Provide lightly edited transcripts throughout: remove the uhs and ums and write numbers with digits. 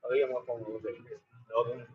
Habíamos como de no,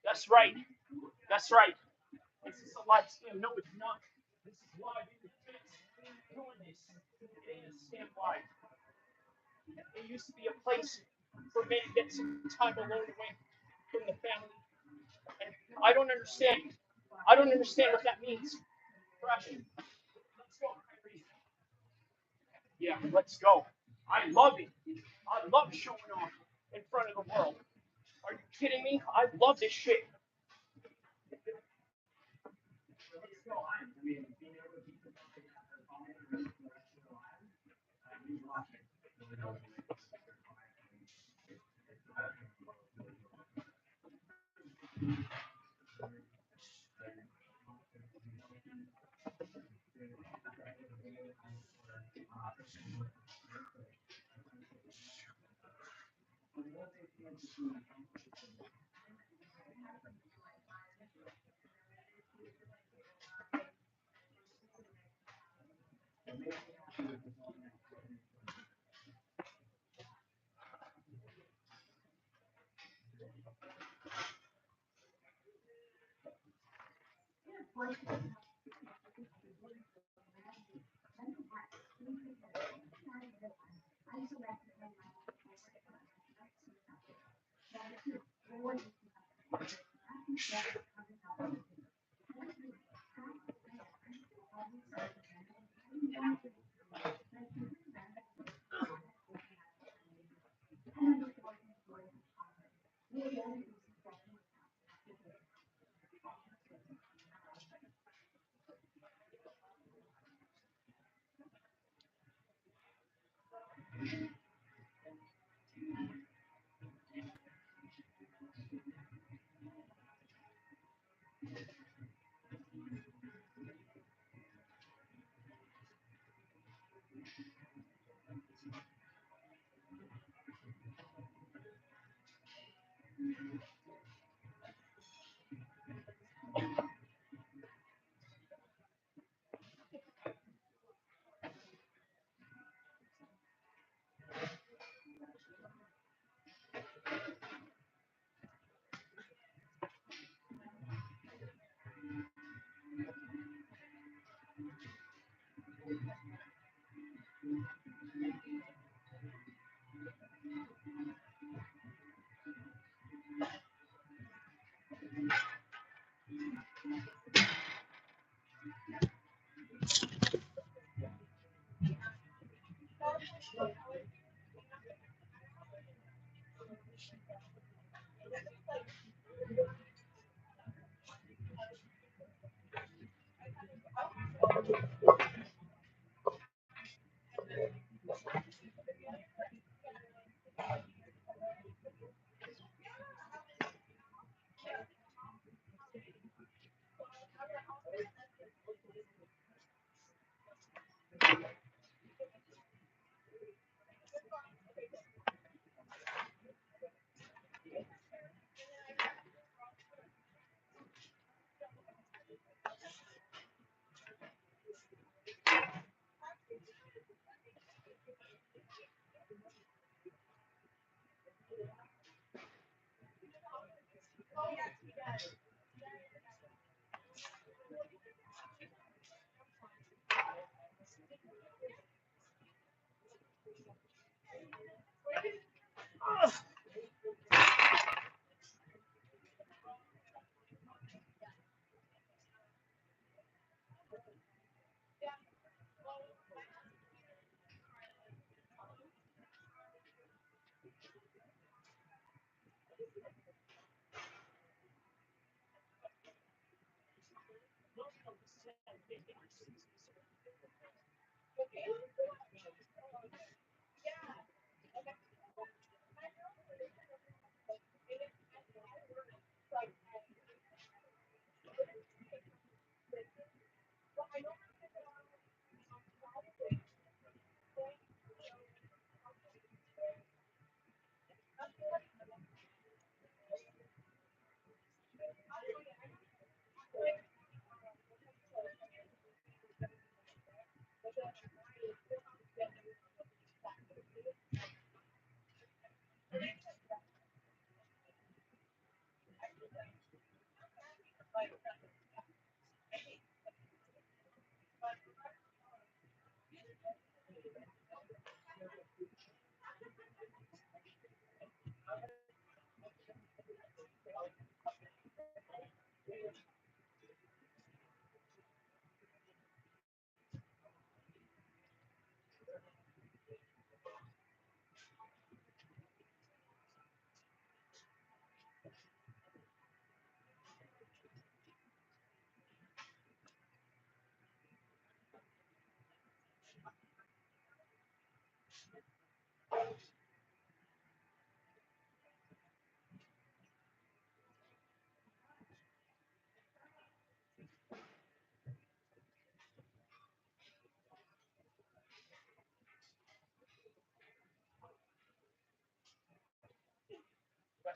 That's right. That's right. Is this a live scam? No, it's not. This is live in the face. Doing this. It ain't a scam live. It used to be a place for me to get some time alone away from the family. And I don't understand. I don't understand what that means. Fresh. Let's go, Kyrie. Yeah, let's go. I love it. I love showing off in front of the world. Are you kidding me? I love this shit.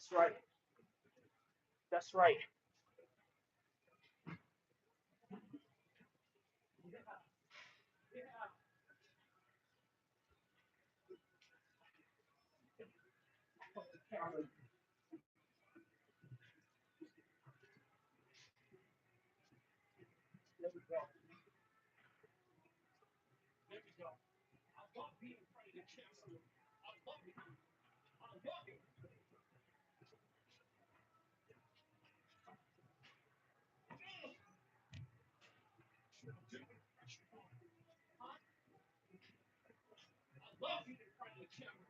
That's right. That's right. There we go. There we go. I love being in front of the camera. I love it. I love it. I love being in front of the camera.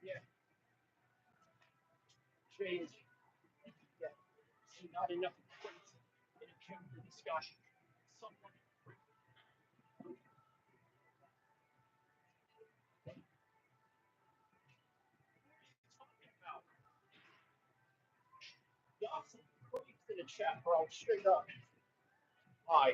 Yeah, change. Yeah, see, not enough weight in a gym for discussion. Someone talking about. Got some points in the chat, bro. Straight up. Hi.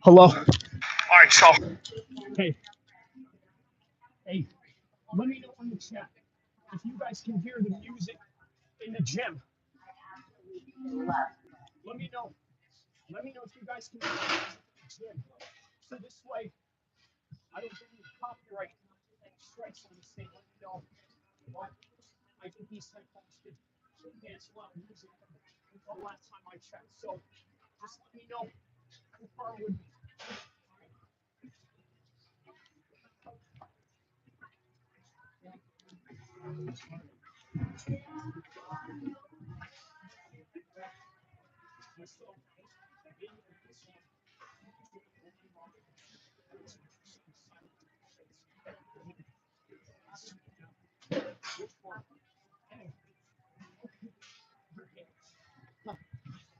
Hello. All right, so. Hey, hey, let me know in the chat if you guys can hear the music in the gym. Let me know. Let me know if you guys can hear the gym. So this way, I don't get any copyright strikes on this thing. Let me know. But I think these headphones could cancel out music from the last time I checked. So just let me know how far would be. So maybe this one. Which one?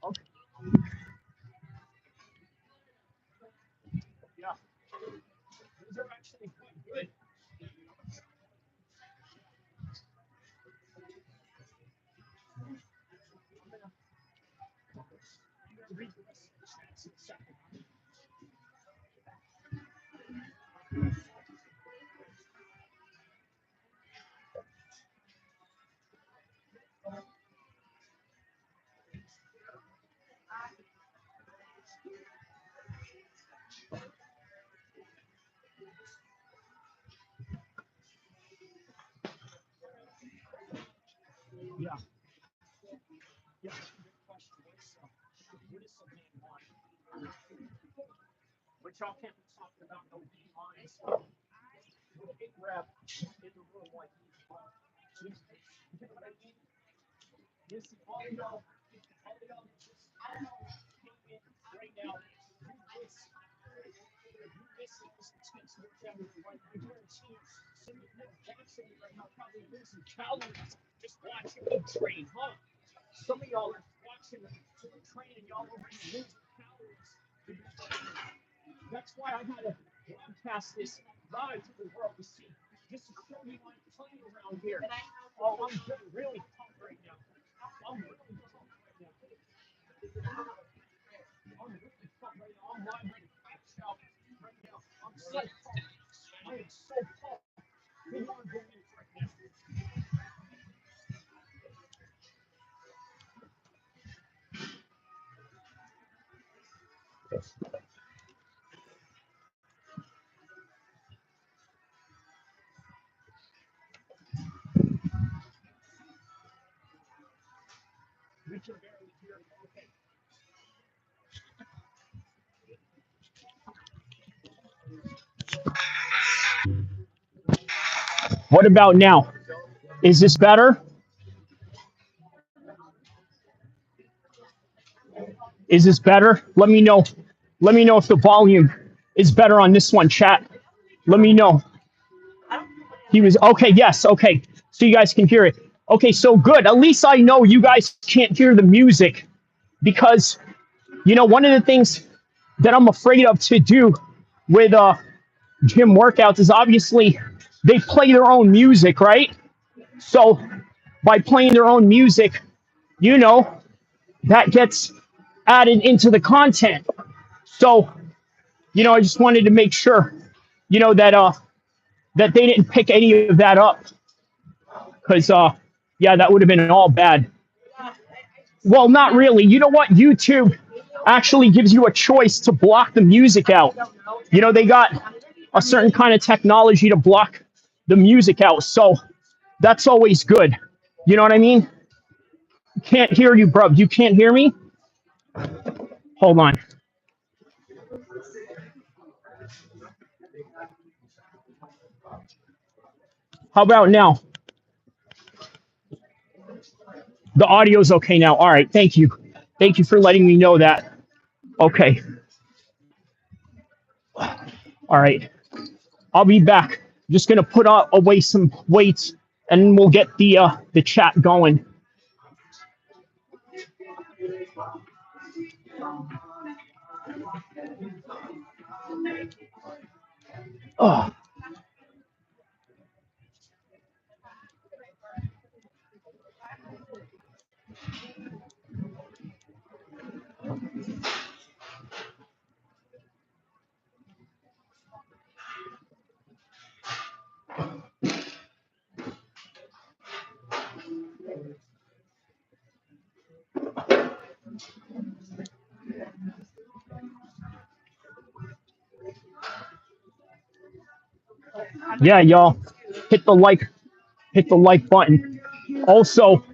Okay. Yeah. These are actually quite good. I'm gonna read the rest of the chats in a second. Yeah. Yeah. Good question. What is the main line? Which y'all can't be talking about no main lines. With a big rep in the room like these. You know what I mean? This is all y'all just came in right now. You miss it. This intense work out with right. I guarantee you, some of you watching me right now probably losing calories just watching me train, huh? Some of y'all are watching me train and y'all already losing calories. That's why I gotta broadcast this live to the world to see, just to show you I'm playing around here. Oh, I'm getting really pumped right now. I'm really pumped right now. I'm really pumped right now. I'm live on the couch out right now. I'm so pumped. I am so pumped. We want to go in right now. We can barely hear you. Okay. What about now? Is this better? Is this better? Let me know. Let me know if the volume is better on this one, chat. Let me know. He was okay. Yes. Okay. So you guys can hear it. Okay. So good. At least I know you guys can't hear the music because, one of the things that I'm afraid of to do with gym workouts is obviously they play their own music, right? So by playing their own music, you know, that gets added into the content. So, I just wanted to make sure, that they didn't pick any of that up because yeah, that would have been all bad. Well, not really. You know what? YouTube actually gives you a choice to block the music out. They got a certain kind of technology to block the music out. So that's always good. You know what I mean? Can't hear you, bro. You can't hear me? Hold on. How about now? The audio's okay now. All right. Thank you. Thank you for letting me know that. Okay. All right. I'll be back. Just gonna put away some weights, and we'll get the chat going. Oh, Yeah, y'all, hit the like, hit the like button. Also,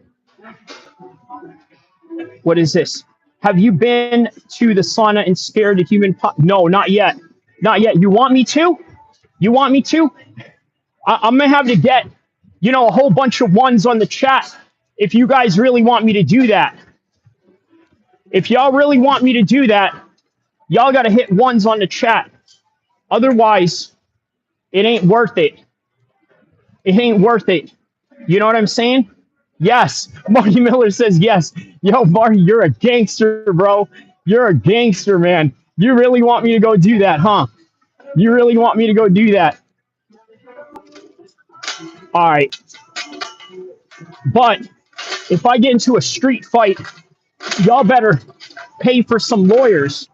what is this? Have you been to the sauna and scared a human? No, not yet. Not yet. You want me to? You want me to? I'm gonna have to get, a whole bunch of ones on the chat if you guys really want me to do that. If y'all really want me to do that, y'all gotta hit ones on the chat. Otherwise, it ain't worth it. It ain't worth it. You know what I'm saying? Yes. Marty Miller says yes. Yo, Marty, you're a gangster, bro. You're a gangster, man. You really want me to go do that, huh? You really want me to go do that? All right. But if I get into a street fight, y'all better pay for some lawyers.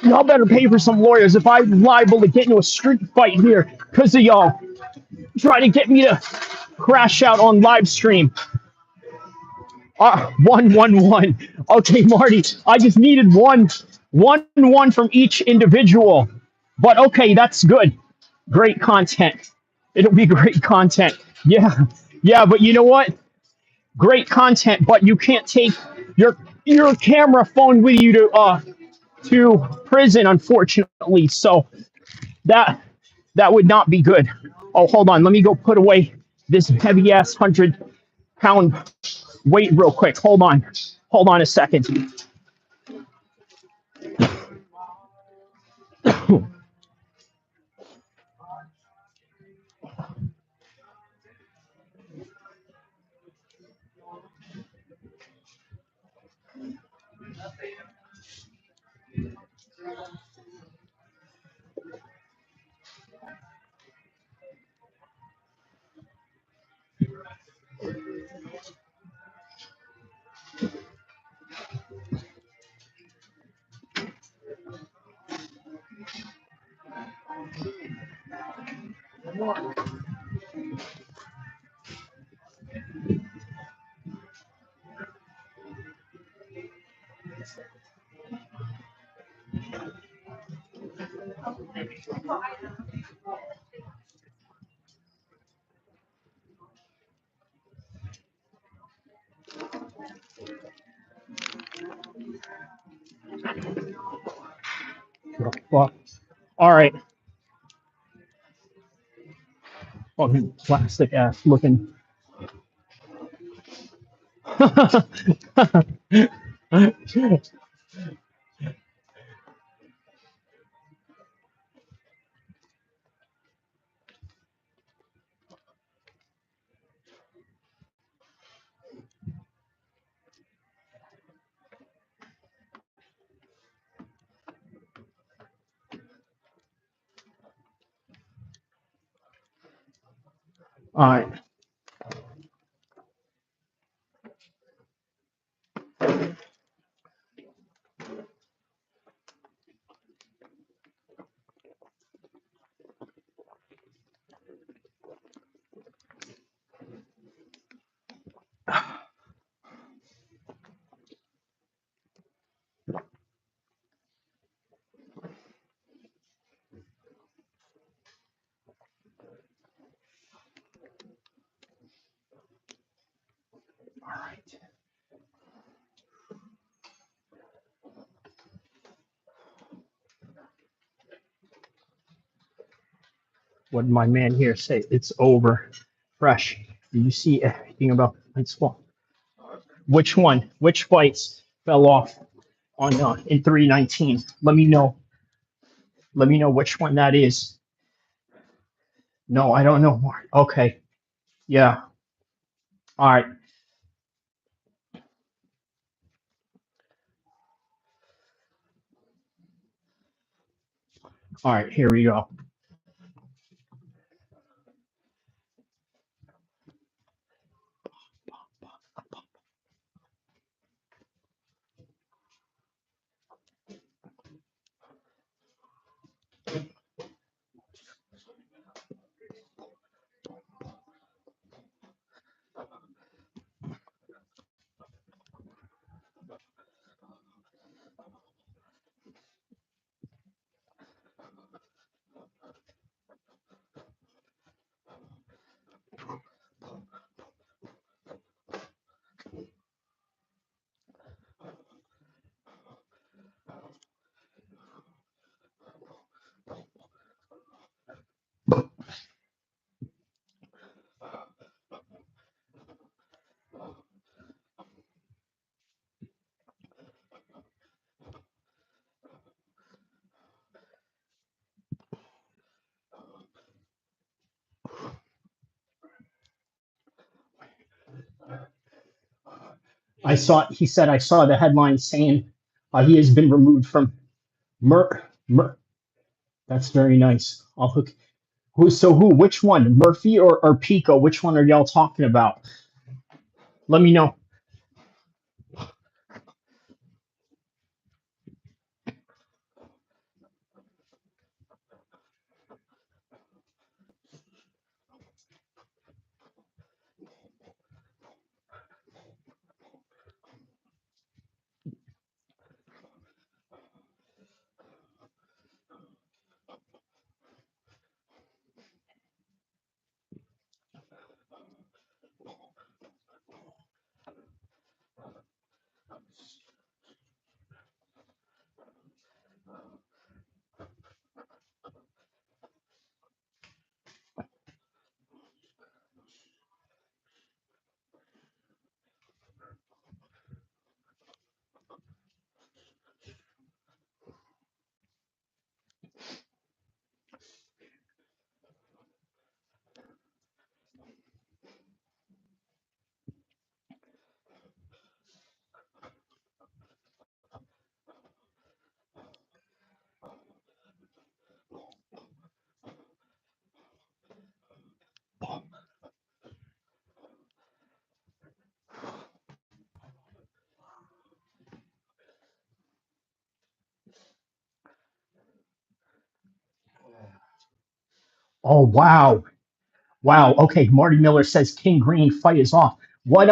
Y'all better pay for some lawyers if I'm liable to get into a street fight here because of y'all trying to get me to crash out on live stream. 111. Okay, Marty, I just needed one from each individual. But okay, that's good. Great content. It'll be great content. Yeah. Yeah, but you know what? Great content, but you can't take your camera phone with you to prison, unfortunately. So that that would not be good. Oh, hold on. Let me go put away this heavy ass 100-pound weight real quick. Hold on. Hold on a second. Well, all right. Fucking plastic ass looking. All right. All right. What did my man here say? It's over. Fresh. Do you see anything about it's well? Which one? Which fights fell off on in 319? Let me know. Let me know which one that is. No, I don't know more. Okay. Yeah. All right. All right. Here we go. I saw. He said I saw the headline saying he has been removed from Mur. That's very nice. I'll hook. Who? So who? Which one? Murphy or Pico? Which one are y'all talking about? Let me know. Oh wow, wow. Okay, Marty Miller says King Green fight is off. What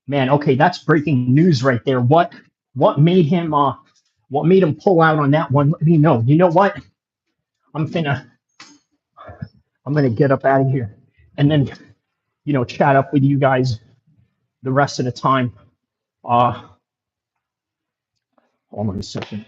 man? Okay, that's breaking news right there. What made him what made him pull out on that one? Let me know. You know what? I'm finna I'm gonna get up out of here and then chat up with you guys the rest of the time. Uh, Hold on a second.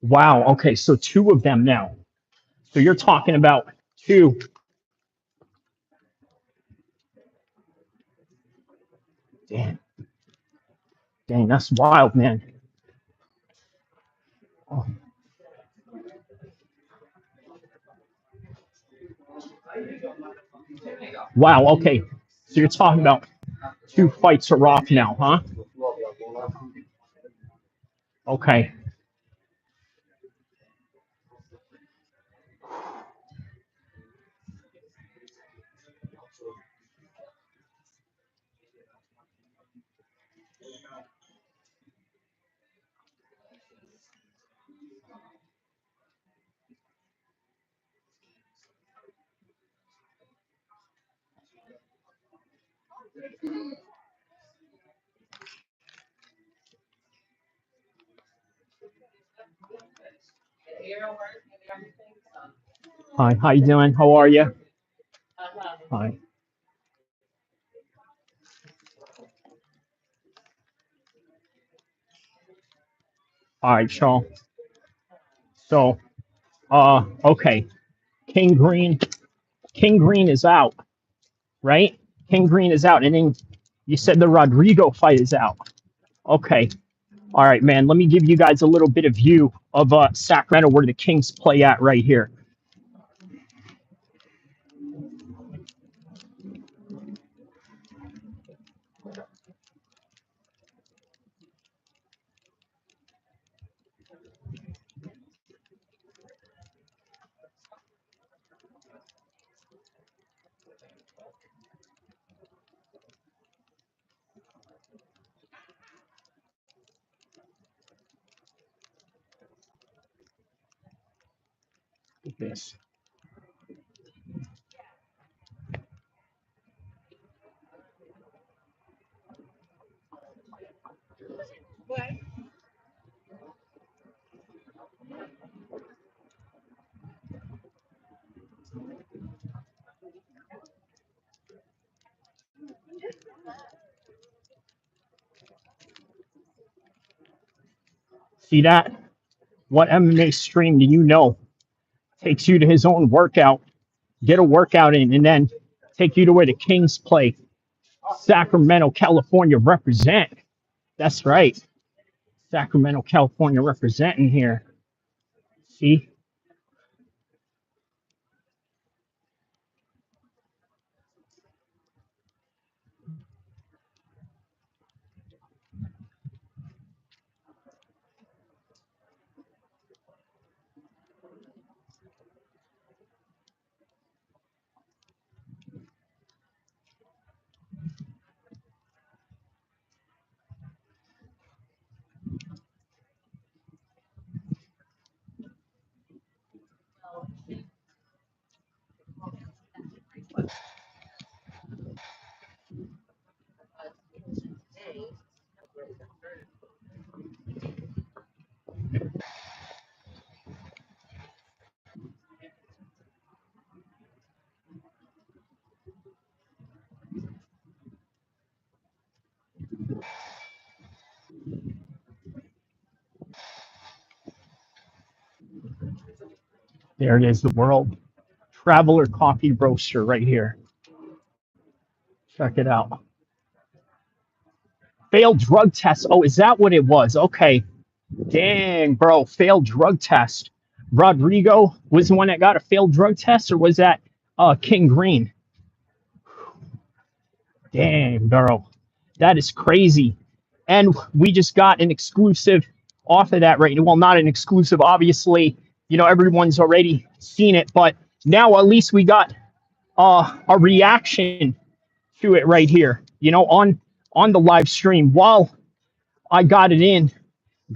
Wow. Okay, so two of them now. So you're talking about two. Damn, dang, that's wild, man. Oh, wow. Okay, so you're talking about two fights are off now, huh? Okay. Hi. How you doing? How are you? Hi. All right, Charles. So, okay. King Green. King Green is out, right? King Green is out, and then you said the Rodrigo fight is out. Okay. All right, man. Let me give you guys a little bit of view of Sacramento, where the Kings play at right here. Look at this. See that? What MMA stream do you know takes you to his own workout, get a workout in, and then take you to where the Kings play? Sacramento, California represent. That's right. Sacramento, California representing here. See? There it is, the World Traveler Coffee Roaster right here. Check it out. Failed drug test. Oh, is that what it was? Okay. Dang, bro. Failed drug test. Rodrigo was the one that got a failed drug test, or was that King Green? Dang, bro. That is crazy. And we just got an exclusive off of that right now. Well, not an exclusive, obviously. You know, everyone's already seen it, but now at least we got a reaction to it right here, you know, on the live stream while I got it in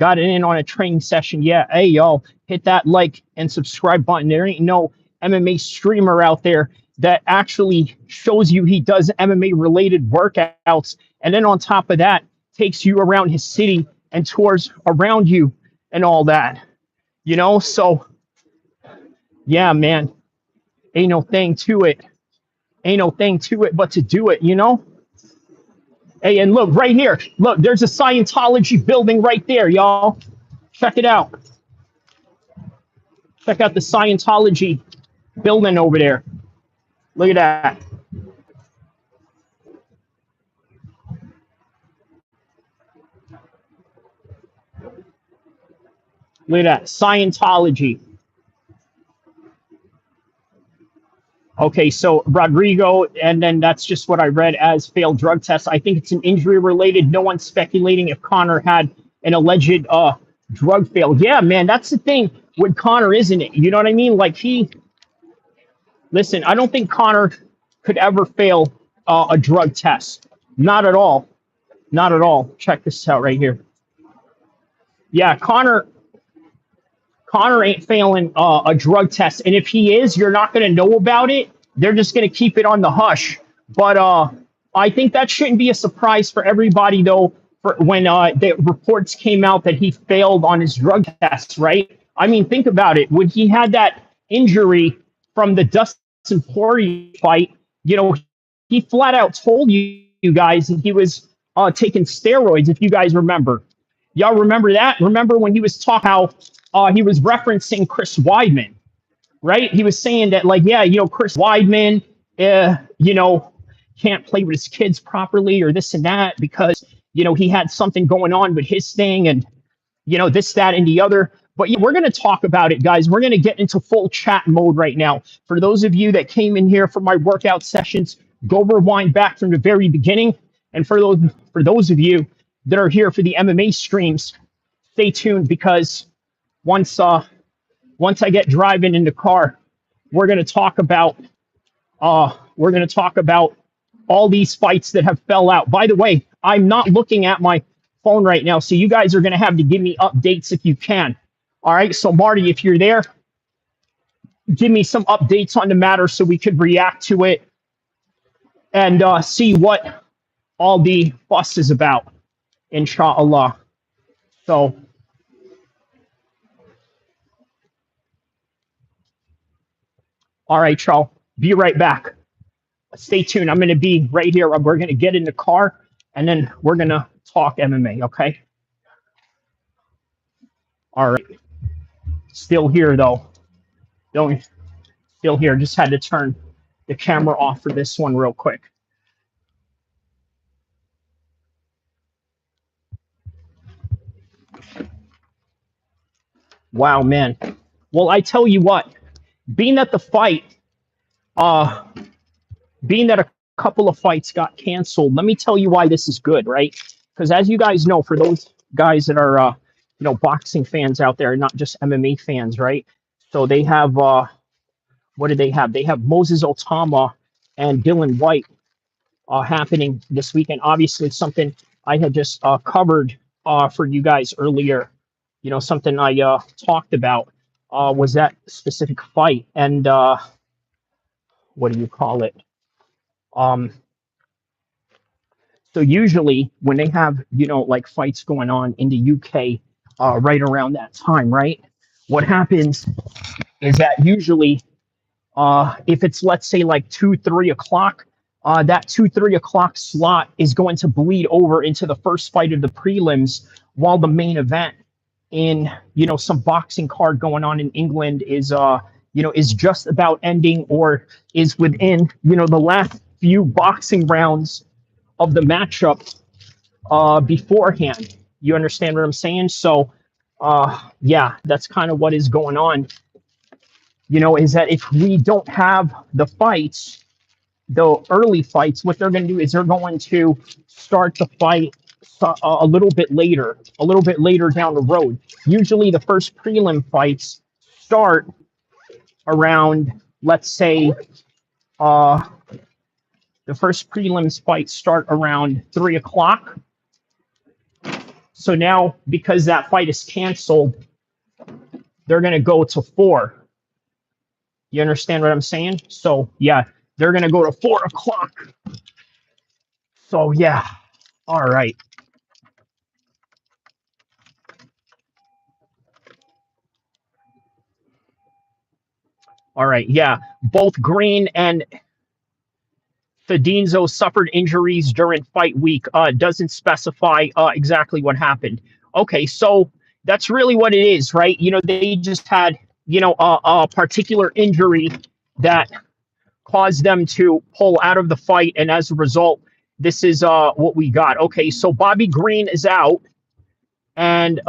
on a training session. Yeah, hey y'all, hit that like and subscribe button. There ain't no MMA streamer out there that actually shows you he does MMA related workouts, and then on top of that takes you around his city and tours around you and all that, you know. So yeah, man, ain't no thing to it, but to do it, you know. Hey, and look right here. Look, there's a Scientology building right there, y'all. Check it out. Check out the Scientology building over there. Look at that. Look at that. Scientology. Okay, so Rodrigo, and then that's just what I read as failed drug test. I think it's an injury related. No one's speculating if Conor had an alleged drug fail. Yeah, man, that's the thing with Conor, isn't it? You know what I mean? Like listen, I don't think Conor could ever fail a drug test. Not at all. Not at all. Check this out right here. Yeah, Connor ain't failing a drug test, and if he is, you're not going to know about it. They're just going to keep it on the hush. But I think that shouldn't be a surprise for everybody, though. For when the reports came out that he failed on his drug tests, right? I mean, think about it. When he had that injury from the Dustin Poirier fight, you know, he flat out told you guys that he was taking steroids. If you guys remember, y'all remember that? Remember when he was talking how he was referencing Chris Weidman, right? He was saying that, like, yeah, you know, Chris Weidman, you know, can't play with his kids properly or this and that because, you know, he had something going on with his thing and, you know, this, that, and the other. But yeah, we're going to talk about it, guys. We're going to get into full chat mode right now. For those of you that came in here for my workout sessions, go rewind back from the very beginning. And for those of you that are here for the MMA streams, stay tuned because once I get driving in the car, we're going to talk about all these fights that have fell out. By the way, I'm not looking at my phone right now, so you guys are going to have to give me updates if you can. All right, so Marty, if you're there, give me some updates on the matter so we could react to it and see what all the fuss is about, inshallah. So, all right, y'all, be right back. Stay tuned. I'm going to be right here. We're going to get in the car and then we're going to talk MMA, okay? All right. Still here though. Don't Still here. Just had to turn the camera off for this one real quick. Wow, man. Well, I tell you what, being at the fight, uh, being that a couple of fights got canceled, let me tell you why this is good, right? Because as you guys know, for those guys that are, boxing fans out there, not just MMA fans, right? So they have, what do they have? They have Moses Otama and Dylan White happening this weekend. Obviously, something I had just covered for you guys earlier. Something I talked about was that specific fight, and what do you call it? Um, so usually when they have like fights going on in the UK right around that time, right? What happens is that usually if it's, let's say, like 2, 3 o'clock, that 2, 3 o'clock slot is going to bleed over into the first fight of the prelims, while the main event in some boxing card going on in England is just about ending, or is within the last few boxing rounds of the matchup beforehand. You understand what I'm saying? So yeah, that's kind of what is going on. Is that if we don't have the fights, the early fights, what they're going to do is they're going to start the fight a little bit later down the road. Usually the first prelim fights start around, let's say, uh, the first prelims fights start around 3 o'clock. So now, because that fight is canceled, they're going to go to 4. You understand what I'm saying? So yeah, they're going to go to 4 o'clock. So yeah, all right. All right, yeah. Both Green and Fedinzo suffered injuries during fight week. Doesn't specify exactly what happened. Okay, so that's really what it is, right? They just had, a particular injury that caused them to pull out of the fight, and as a result, this is what we got. Okay, so Bobby Green is out, and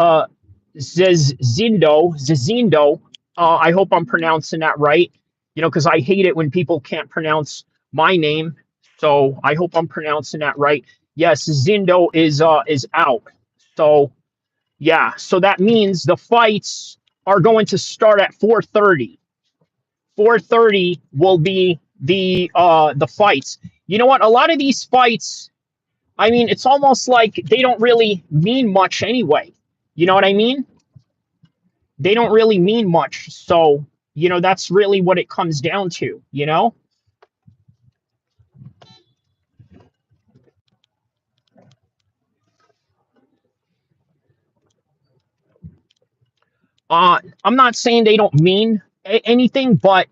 Zizindo, I hope I'm pronouncing that right, because I hate it when people can't pronounce my name. So I hope I'm pronouncing that right. Yes, Zindo is out. So yeah, so that means the fights are going to start at 4:30. 4:30 will be the fights. You know what? A lot of these fights, I mean, it's almost like they don't really mean much anyway. You know what I mean? They don't really mean much. So, that's really what it comes down to. I'm not saying they don't mean anything, but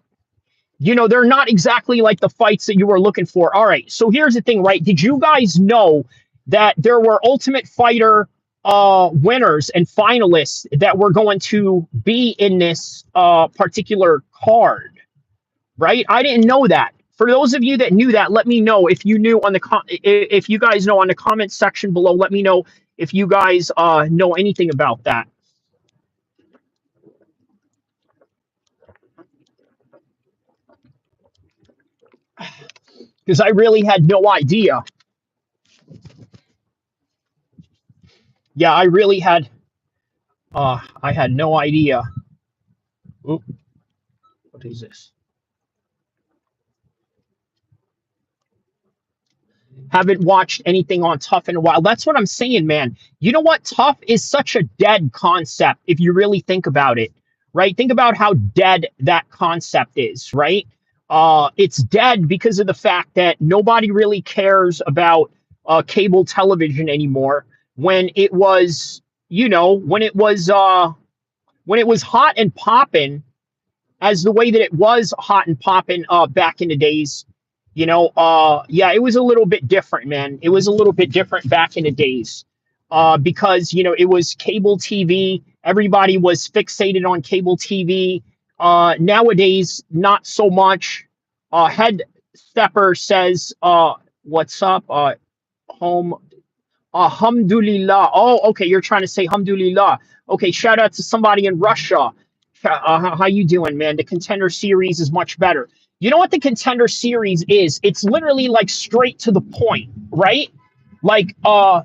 they're not exactly like the fights that you were looking for. All right, so here's the thing, right? Did you guys know that there were Ultimate Fighter winners and finalists that were going to be in this particular card? Right? I didn't know that. For those of you that knew that, let me know if you knew if you guys know on the comment section below. Let me know if you guys know anything about that. Because I really had no idea. Yeah, I had no idea. Oop, what is this? Haven't watched anything on Tough in a while. That's what I'm saying, man. You know what? Tough is such a dead concept if you really think about it, right? Think about how dead that concept is, right? It's dead because of the fact that nobody really cares about cable television anymore. When it was, when it was hot and popping, as the way that it was hot and popping back in the days. Yeah, it was a little bit different, man. It was a little bit different back in the days. because it was cable TV. Everybody was fixated on cable TV. Nowadays, not so much. Head Stepper says, "What's up, home?" Alhamdulillah. Oh, okay. You're trying to say Alhamdulillah. Okay. Shout out to somebody in Russia. How you doing, man? The Contender Series is much better. You know what the Contender Series is? It's literally like straight to the point, right? Like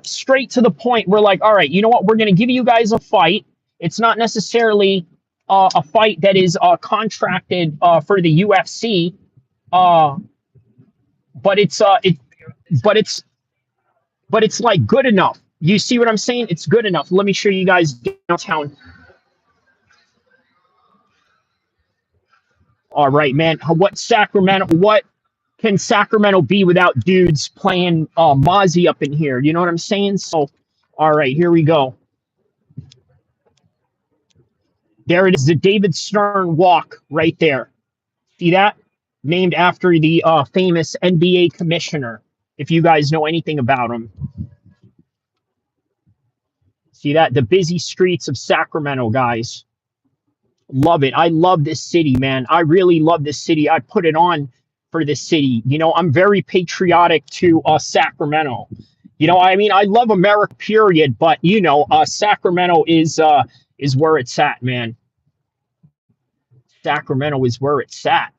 straight to the point. We're like, all right, you know what? We're gonna give you guys a fight. It's not necessarily a fight that is contracted for the UFC, uh, but but it's but it's like good enough. You see what I'm saying? It's good enough. Let me show you guys downtown. All right, man. What Sacramento? What can Sacramento be without dudes playing Mozzie up in here? You know what I'm saying? So, all right, here we go. There it is, the David Stern walk right there. See that? Named after the famous NBA commissioner. If you guys know anything about him, see that? The busy streets of Sacramento, guys. Love it. I love this city, man. I really love this city. I put it on for this city. I'm very patriotic to Sacramento. I mean, I love America, period. But Sacramento is where it's at, man. Sacramento is where it's at.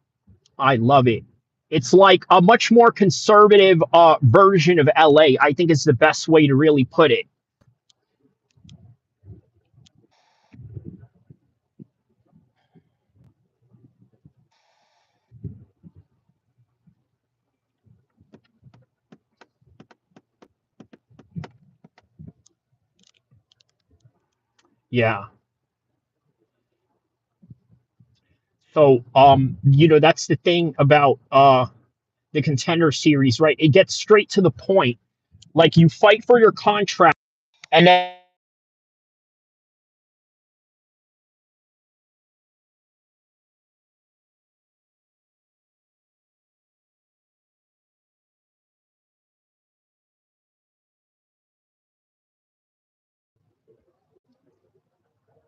I love it. It's like a much more conservative version of LA. I think is the best way to really put it. Yeah. So, that's the thing about the Contender Series, right? It gets straight to the point. Like you fight for your contract, and then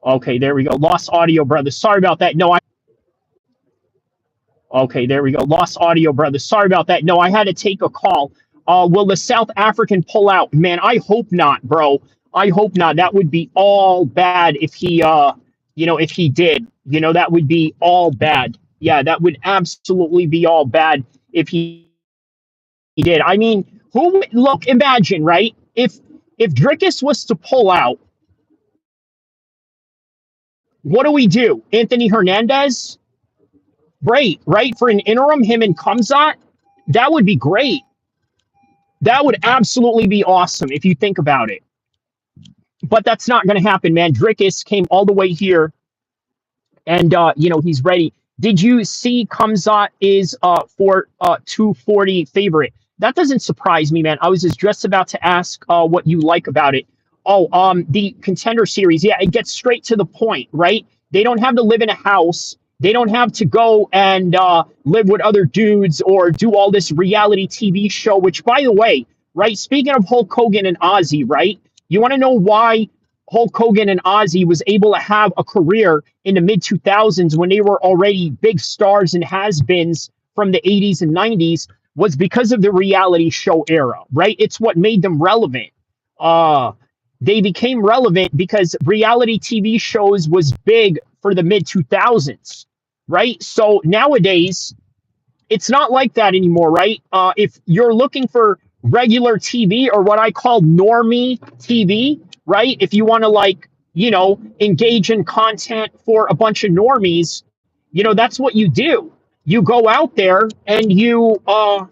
okay, there we go. Lost audio, brother. Sorry about that. No, I okay, there we go. Lost audio, brother. Sorry about that. No, I had to take a call. Will the South African pull out? Man, I hope not, bro. I hope not. That would be all bad if if he did. That would be all bad. Yeah, that would absolutely be all bad if he did. I mean, who would look? Imagine, right? If Drickus was to pull out, what do we do? Anthony Hernandez? Great, right? For an interim, him and Kamzat, that would be great. That would absolutely be awesome if you think about it. But that's not going to happen, man. Drickus came all the way here, and he's ready. Did you see Kamzat is for 240 favorite? That doesn't surprise me, man. I was just about to ask what you like about it. Oh, the Contender Series. Yeah, it gets straight to the point, right? They don't have to live in a house. They don't have to go and live with other dudes or do all this reality TV show. Which, by the way, right? Speaking of Hulk Hogan and Ozzy, right? You want to know why Hulk Hogan and Ozzy was able to have a career in the mid 2000s when they were already big stars and has-beens from the 80s and 90s was because of the reality show era, right? It's what made them relevant. Uh, they became relevant because reality TV shows was big for the mid 2000s, right? So nowadays, it's not like that anymore, right? If you're looking for regular TV or what I call normie TV, right? If you want to engage in content for a bunch of normies, that's what you do. You go out there and you go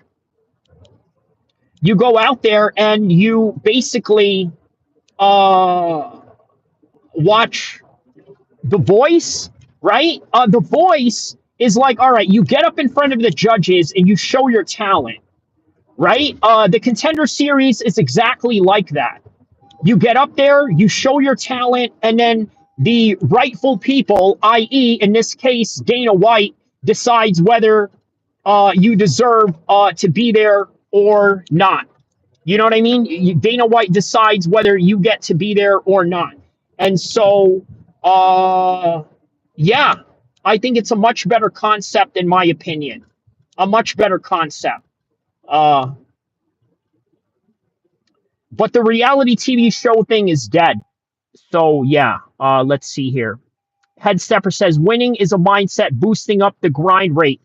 out there and you basically uh watch The Voice, right? The Voice is like, all right, you get up in front of the judges and you show your talent, right? The Contender Series is exactly like that. You get up there, you show your talent, and then the rightful people, i.e., in this case, Dana White, decides whether you deserve to be there or not. You know what I mean? Dana White decides whether you get to be there or not. And so, yeah, I think it's a much better concept, in my opinion. A much better concept. Uh, but the reality TV show thing is dead. So, yeah, let's see here. Head Stepper says winning is a mindset, boosting up the grind rate.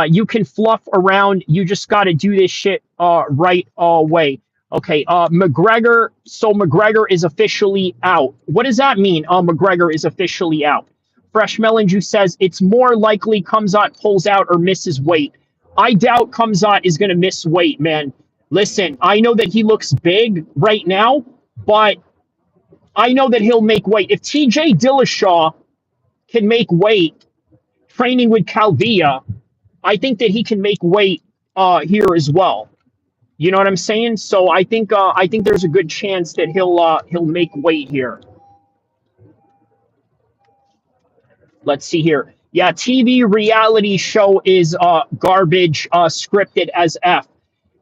You can fluff around. You just got to do this shit right away. Okay. McGregor. So McGregor is officially out. What does that mean? McGregor is officially out. Fresh Melon Juice says it's more likely Kamzat pulls out or misses weight. I doubt Kamzat is going to miss weight, man. Listen, I know that he looks big right now, but I know that he'll make weight. If TJ Dillashaw can make weight training with Calvia, I think that he can make weight here as well. You know what I'm saying? So I think there's a good chance that he'll make weight here. Let's see here. Yeah, TV reality show is garbage, scripted as F.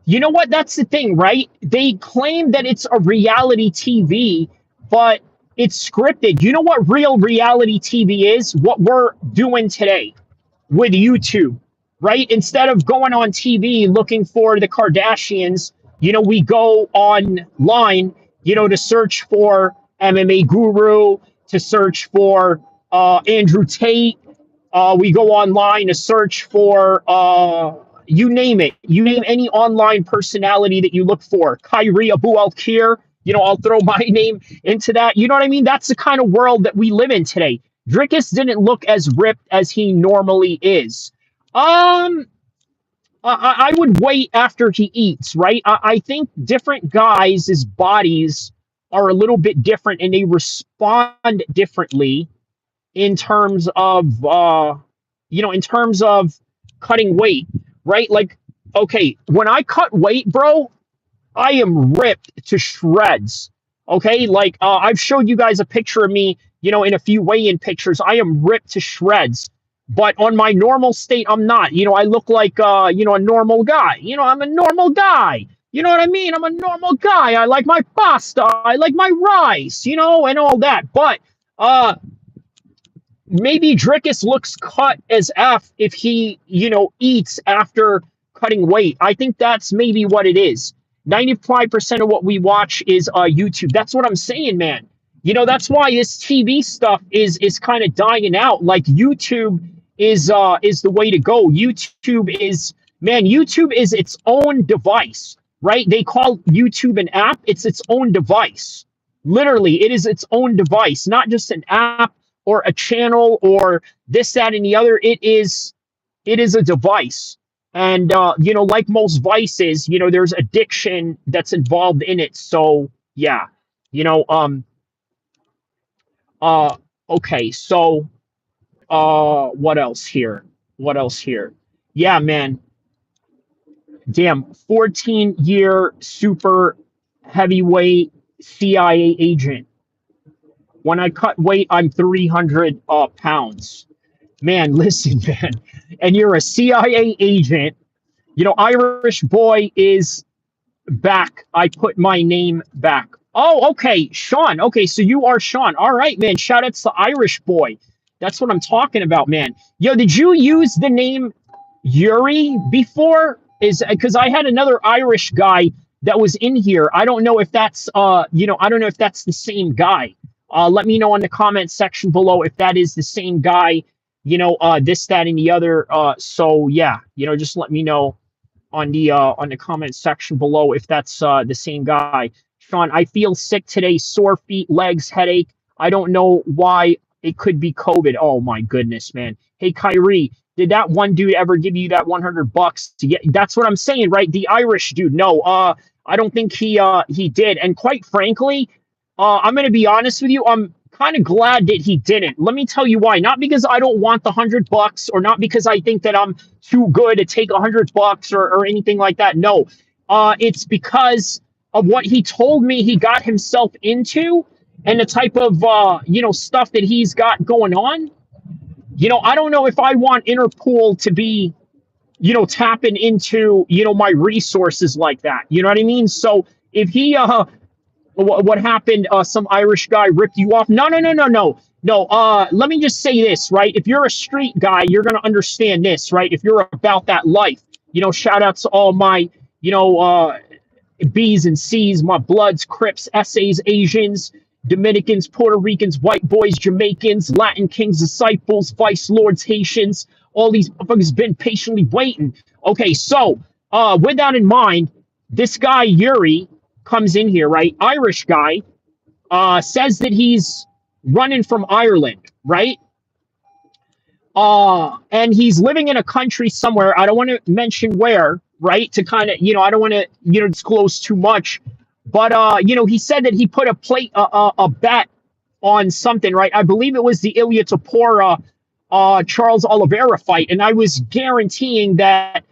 You know what? That's the thing, right? They claim that it's a reality TV, but it's scripted. You know what real reality TV is? What we're doing today with YouTube, right? Instead of going on TV looking for the Kardashians, we go online, to search for MMA Guru, to search for Andrew Tate. We go online to search for you name it. You name any online personality that you look for. Kyrie Abu El-Kheer. I'll throw my name into that. You know what I mean? That's the kind of world that we live in today. Drickus didn't look as ripped as he normally is. I would wait after he eats, right? I think different guys' bodies are a little bit different and they respond differently in terms of in terms of cutting weight, right? Like, okay, when I cut weight, bro, I am ripped to shreds. Okay, like I've showed you guys a picture of me, in a few weigh-in pictures. I am ripped to shreds. But on my normal state, I'm not. I look like a normal guy. I'm a normal guy. You know what I mean? I'm a normal guy. I like my pasta. I like my rice. And all that. But maybe Drickus looks cut as F if he, eats after cutting weight. I think that's maybe what it is. 95% of what we watch is YouTube. That's what I'm saying, man. That's why this TV stuff is kind of dying out. Like YouTube is the way to go. YouTube is its own device, right? They call YouTube an app. It's its own device. Literally, it is its own device, not just an app or a channel or this, that, and the other. It is a device. And like most vices, there's addiction that's involved in it. So yeah, you know, um, uh, okay, so what else here? What else here? Yeah, man. Damn, 14-year super heavyweight CIA agent. When I cut weight, I'm 300 pounds. Man, listen, man. And you're a CIA agent. Irish boy is back. I put my name back. Oh, okay, Sean. Okay, so you are Sean. All right, man. Shout out to Irish boy. That's what I'm talking about, man. Yo, did you use the name Yuri before? Is because I had another Irish guy that was in here. I don't know if that's I don't know if that's the same guy. Let me know in the comment section below if that is the same guy. This, that, and the other. So yeah, just let me know on the comment section below if that's the same guy. Sean, I feel sick today, sore feet, legs, headache. I don't know why. It could be COVID. Oh my goodness, man. Hey, Kyrie, did that one dude ever give you that $100 to get? That's what I'm saying, right? The Irish dude. No, I don't think he did. And quite frankly, I'm gonna be honest with you. I'm kind of glad that he didn't. Let me tell you why. Not because I don't want the $100 or not because I think that I'm too good to take $100 or anything like that. No, it's because of what he told me he got himself into and the type of stuff that he's got going on. I don't know if I want Interpol to be tapping into, my resources like that. You know what I mean? So if he, what happened? Some Irish guy ripped you off. No, no, no, no, no. No, let me just say this, right? If you're a street guy, you're going to understand this, right? If you're about that life, shout out to all my, you know, uh, B's and C's, my Bloods, Crips, Essays, Asians, Dominicans, Puerto Ricans, white boys, Jamaicans, Latin kings, disciples, vice lords, Haitians. All these motherfuckers been patiently waiting. Okay, so with that in mind, this guy Yuri comes in here, right? Irish guy, says that he's running from Ireland, right? And he's living in a country somewhere. I don't want to mention where, right? To kind of, I don't want to, disclose too much. But he said that he put a bet on something, right? I believe it was the Ilya Tapora, Charles Oliveira fight, and I was guaranteeing that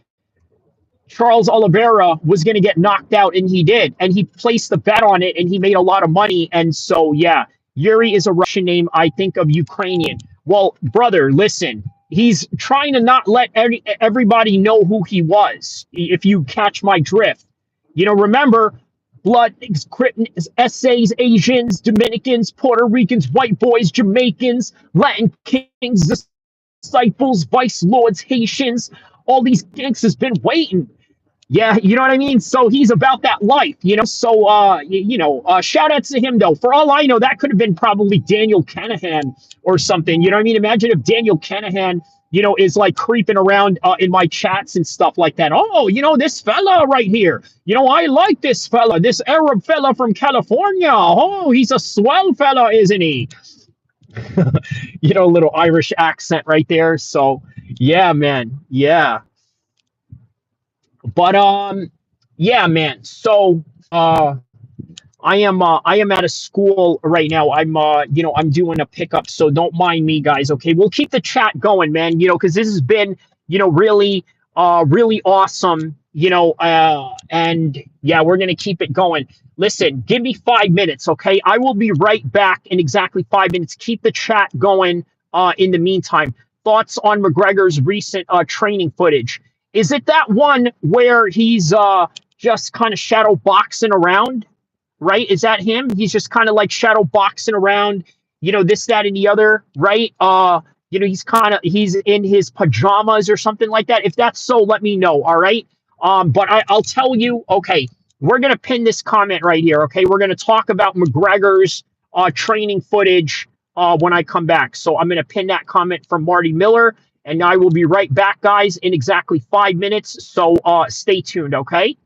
Charles Oliveira was going to get knocked out, and he did. And he placed the bet on it, and he made a lot of money. And so, yeah, Yuri is a Russian name. I think of Ukrainian. Well, brother, listen. He's trying to not let everybody know who he was, if you catch my drift. Remember, blood, essays, Asians, Dominicans, Puerto Ricans, white boys, Jamaicans, Latin kings, disciples, vice lords, Haitians. All these gangsters been waiting. Yeah, you know what I mean? So he's about that life. So shout out to him though. For all I know, that could have been probably Daniel Canahan or something. You know what I mean? Imagine if Daniel Canahan, is like creeping around in my chats and stuff like that. Oh, this fella right here. I like this fella, this Arab fella from California. Oh, he's a swell fella, isn't he? A little Irish accent right there. So yeah, man. Yeah. But yeah, man. So I am at a school right now. I'm doing a pickup, so don't mind me, guys. Okay, we'll keep the chat going, man. Because this has been really really awesome. And yeah, we're gonna keep it going. Listen, give me 5 minutes, okay? I will be right back in exactly 5 minutes. Keep the chat going. In the meantime, thoughts on McGregor's recent training footage? Is it that one where he's just kind of shadow boxing around? Right? Is that him? He's just kind of like shadow boxing around, this, that, and the other, right? He's in his pajamas or something like that. If that's so, let me know. All right. But I'll tell you, okay, we're gonna pin this comment right here. Okay, we're gonna talk about McGregor's training footage when I come back. So I'm gonna pin that comment from Marty Miller, and I will be right back, guys, in exactly 5 minutes. So stay tuned, okay?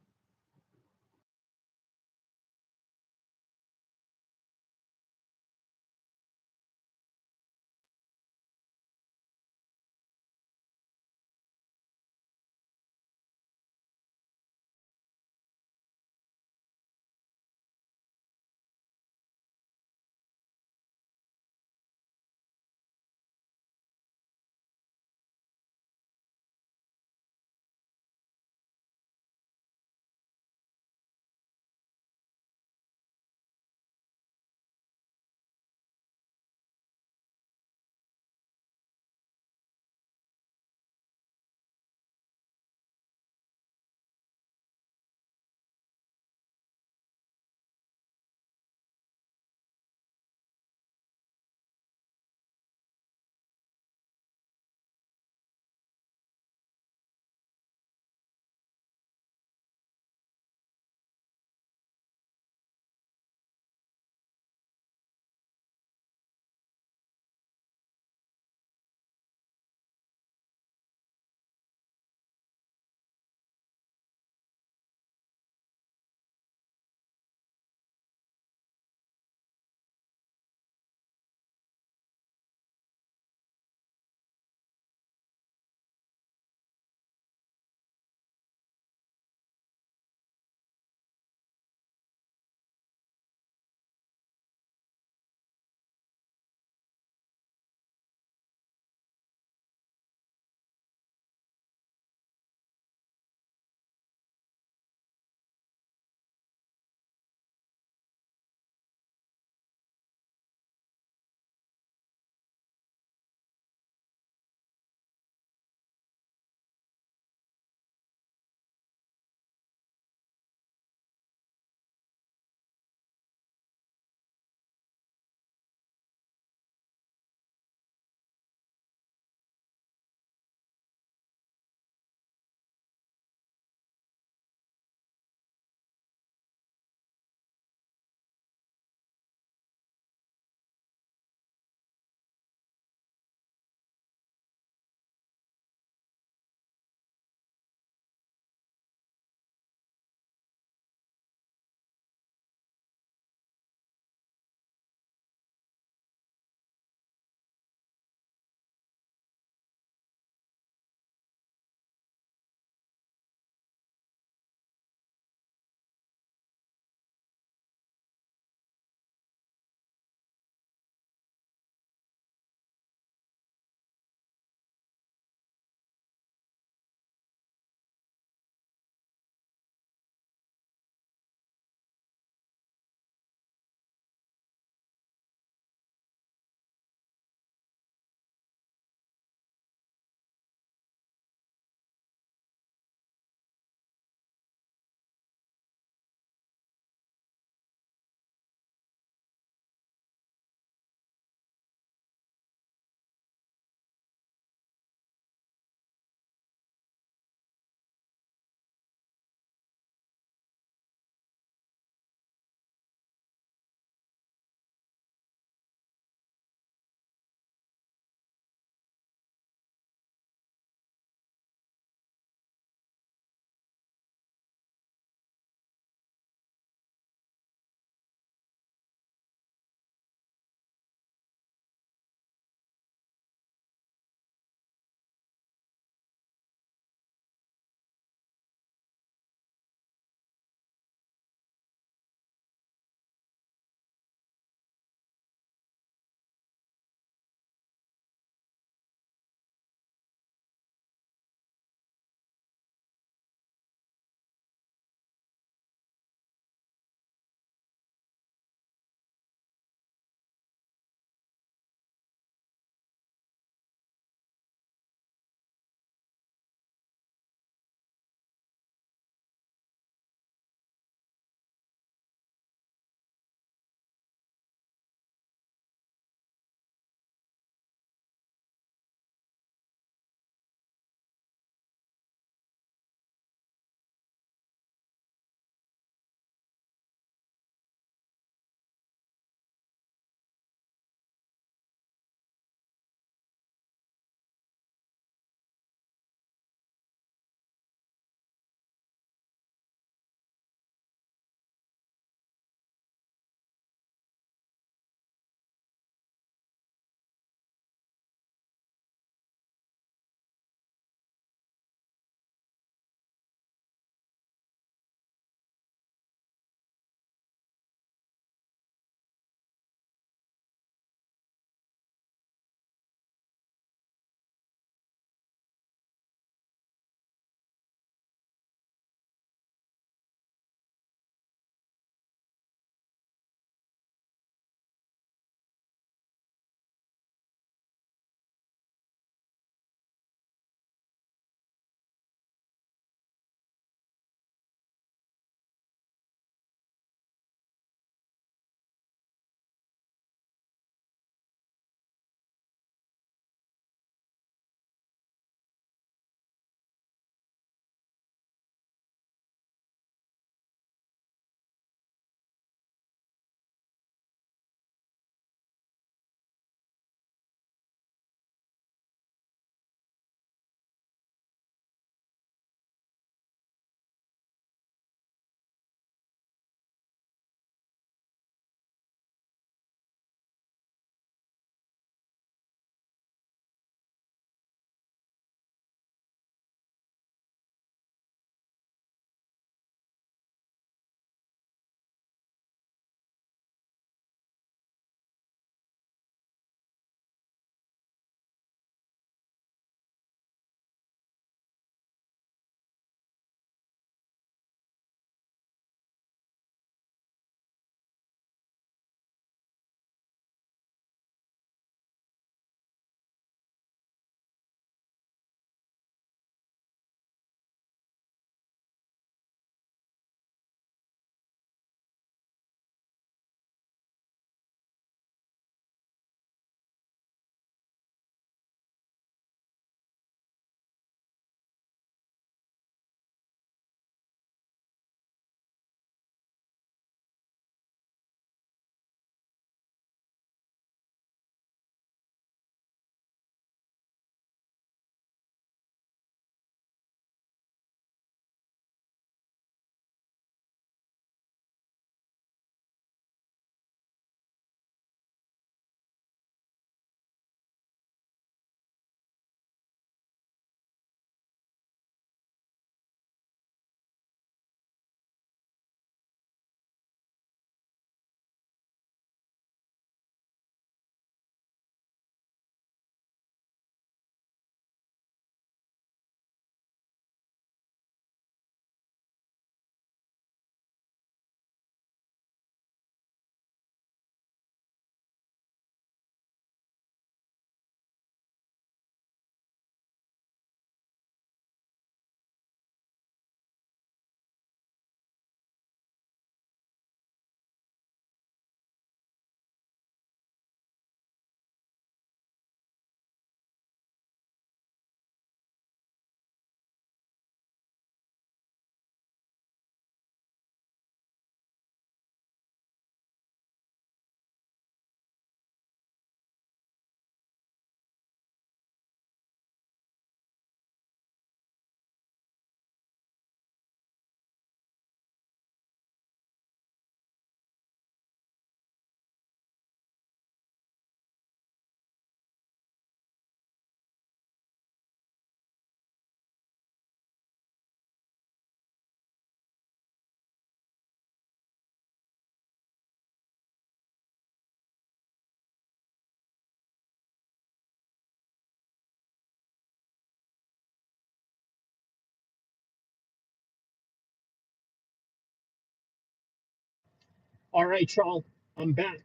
All right, y'all. I'm back.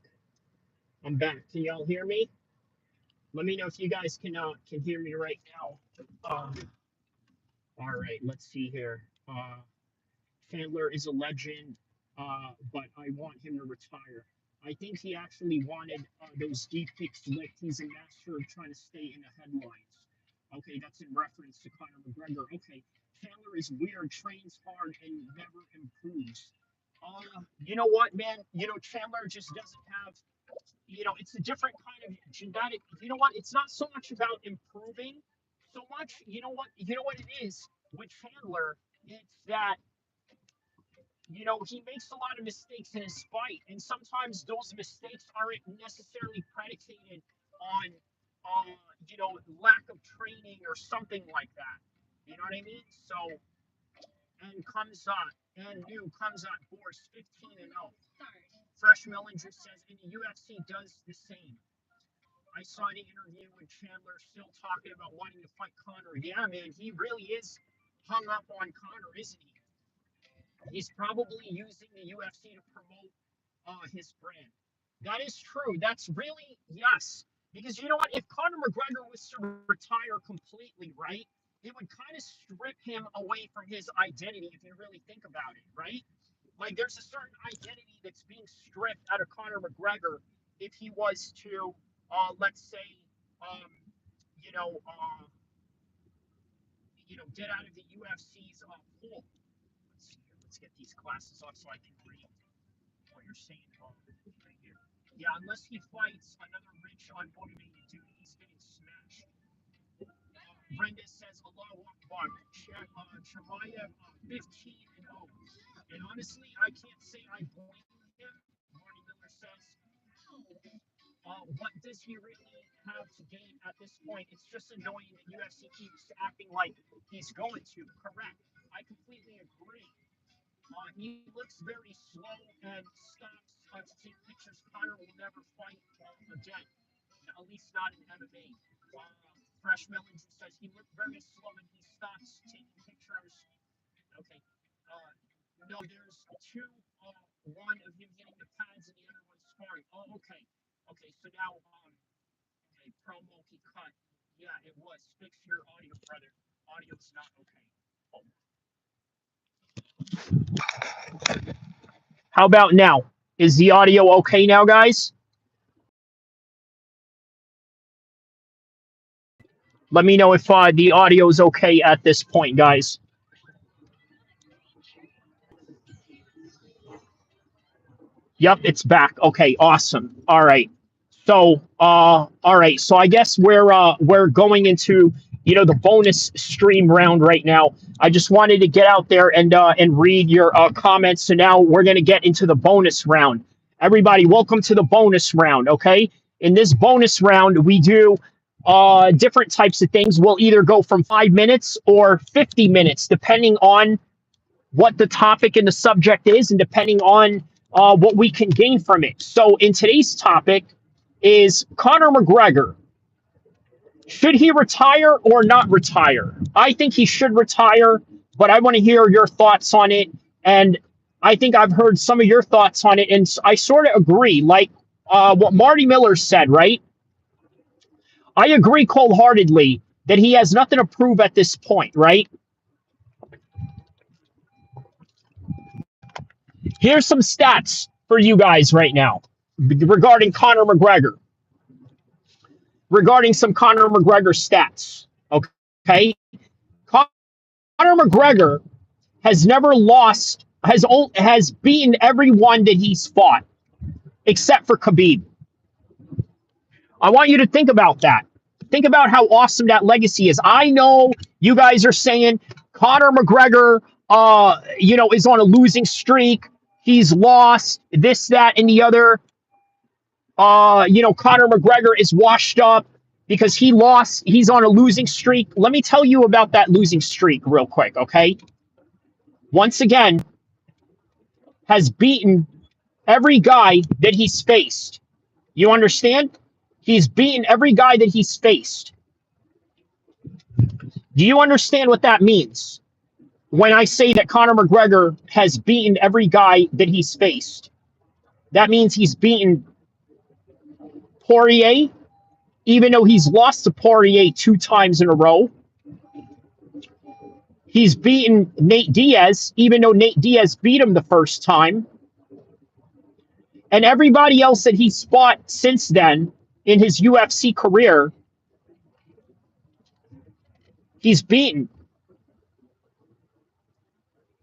I'm back. Can y'all hear me? Let me know if you guys can hear me right now. All right. Let's see here. Chandler is a legend, but I want him to retire. I think he actually wanted those deep kicks licked. He's a master of trying to stay in the headlines. Okay, that's in reference to Conor McGregor. Okay, Chandler is weird, trains hard, and never improves. You know what, man? Chandler just doesn't have. It's a different kind of genetic. You know what? It's not so much about improving, so much. You know what it is with Chandler. It's that he makes a lot of mistakes in his fight, and sometimes those mistakes aren't necessarily predicated on, lack of training or something like that. You know what I mean? So, and new comes on Boris 15-0. Fresh Mellinger says, and the UFC does the same. I saw the interview with Chandler still talking about wanting to fight Conor. Yeah, man, he really is hung up on Conor, isn't he? He's probably using the UFC to promote his brand. That is true. That's really, yes. Because you know what? If Conor McGregor was to retire completely, right, it would kind of strip him away from his identity if you really think about it, right? Like there's a certain identity that's being stripped out of Conor McGregor if he was to, let's say, um, you know, uh, get out of the UFC's pool. Let's see here. Let's get these glasses off so I can read what you're saying right here. Yeah, unless he fights another rich, unmotivated dude, he's getting smashed. Brenda says, Allah Akbar. Shemaya 15-0. And honestly, I can't say I blame him. Marty Miller says, what does he really have to gain at this point? It's just annoying that UFC keeps acting like he's going to. Correct. I completely agree. He looks very slow and stops to take pictures. Conor will never fight again, at least not in MMA. Fresh Melons says he looked very slow and he stops taking pictures. Okay. No, there's two. One of him hitting the pads and the other one sparring. Oh, okay. Okay, so now, okay, promo he cut. Yeah, it was. Fix your audio, brother. Audio's not okay. Oh. How about now? Is the audio okay now, guys? Let me know if the audio is okay at this point, guys. Yep, it's back. Okay, awesome. All right. So, all right. So I guess we're going into the bonus stream round right now. I just wanted to get out there and read your comments. So now we're gonna get into the bonus round. Everybody, welcome to the bonus round. Okay. In this bonus round, we do different types of things. We'll either go from 5 minutes or 50 minutes, depending on what the topic and the subject is, and depending on what we can gain from it. So, in today's topic is Conor McGregor. Should he retire or not retire? I think he should retire, but I want to hear your thoughts on it. And I think I've heard some of your thoughts on it, and I sort of agree. Like what Marty Miller said, right? I agree cold-heartedly that he has nothing to prove at this point, right? Here's some stats for you guys right now regarding Conor McGregor. Regarding some Conor McGregor stats. Okay. Conor McGregor has never lost, has beaten everyone that he's fought, except for Khabib. I want you to think about that. Think about how awesome that legacy is. I know you guys are saying Conor McGregor, is on a losing streak. He's lost this, that, and the other. Conor McGregor is washed up because he lost. He's on a losing streak. Let me tell you about that losing streak real quick, okay? Once again, has beaten every guy that he's faced. You understand? He's beaten every guy that he's faced. Do you understand what that means? When I say that Conor McGregor has beaten every guy that he's faced. That means he's beaten Poirier, even though he's lost to Poirier 2 times in a row. He's beaten Nate Diaz, even though Nate Diaz beat him the first time. And everybody else that he's fought since then in his UFC career, he's beaten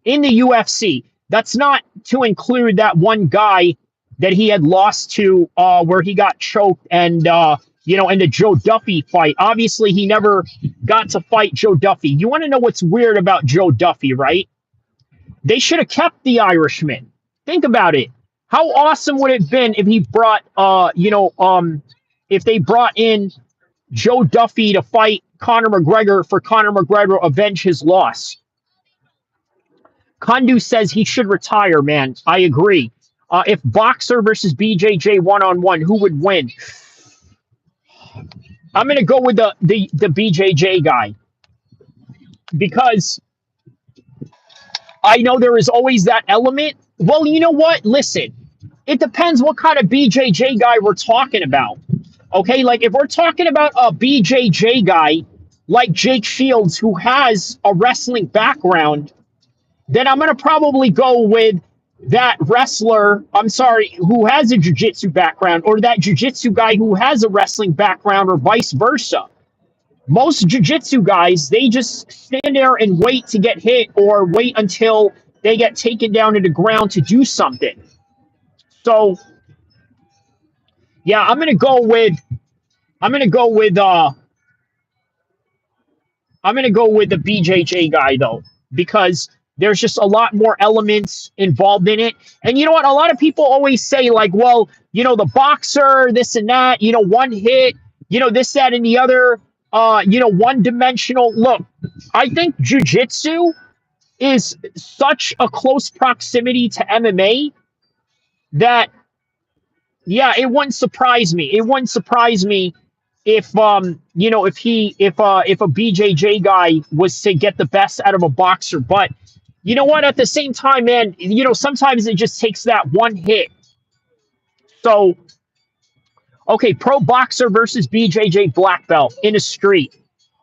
in the UFC. That's not to include that one guy that he had lost to where he got choked and, in the Joe Duffy fight. Obviously, he never got to fight Joe Duffy. You want to know what's weird about Joe Duffy, right? They should have kept the Irishman. Think about it. How awesome would it have been if he brought, if they brought in Joe Duffy to fight Conor McGregor for Conor McGregor avenge his loss? Kundu says he should retire, man. I agree. If Boxer versus BJJ one-on-one, who would win? I'm going to go with the BJJ guy because I know there is always that element. Well, you know what? Listen, it depends what kind of BJJ guy we're talking about. Okay, like if we're talking about a BJJ guy like Jake Shields who has a wrestling background, then I'm going to probably go with that wrestler, who has a jiu-jitsu background, or that jiu-jitsu guy who has a wrestling background, or vice versa. Most jiu-jitsu guys, they just stand there and wait to get hit or wait until they get taken down to the ground to do something. So, yeah, I'm going to go with the BJJ guy though, because there's just a lot more elements involved in it. And you know what? A lot of people always say, like, well, the boxer, this and that, one hit, this, that, and the other, one-dimensional. Look, I think jiu-jitsu is such a close proximity to MMA that, yeah, it wouldn't surprise me. It wouldn't surprise me if if a BJJ guy was to get the best out of a boxer. But you know what? At the same time, man, sometimes it just takes that one hit. So, okay, pro boxer versus BJJ black belt in a street.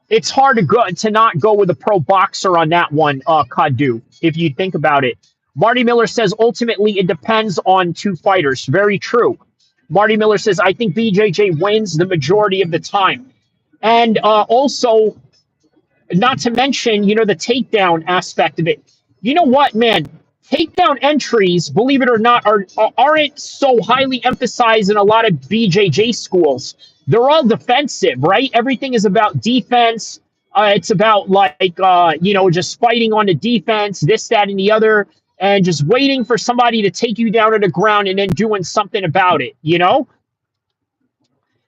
It's hard to not go with a pro boxer on that one, Kadu, if you think about it. Marty Miller says, ultimately, it depends on two fighters. Very true. Marty Miller says, I think BJJ wins the majority of the time. And also, not to mention, the takedown aspect of it. You know what, man? Takedown entries, believe it or not, aren't so highly emphasized in a lot of BJJ schools. They're all defensive, right? Everything is about defense. It's about just fighting on the defense, this, that, and the other, and just waiting for somebody to take you down to the ground and then doing something about it.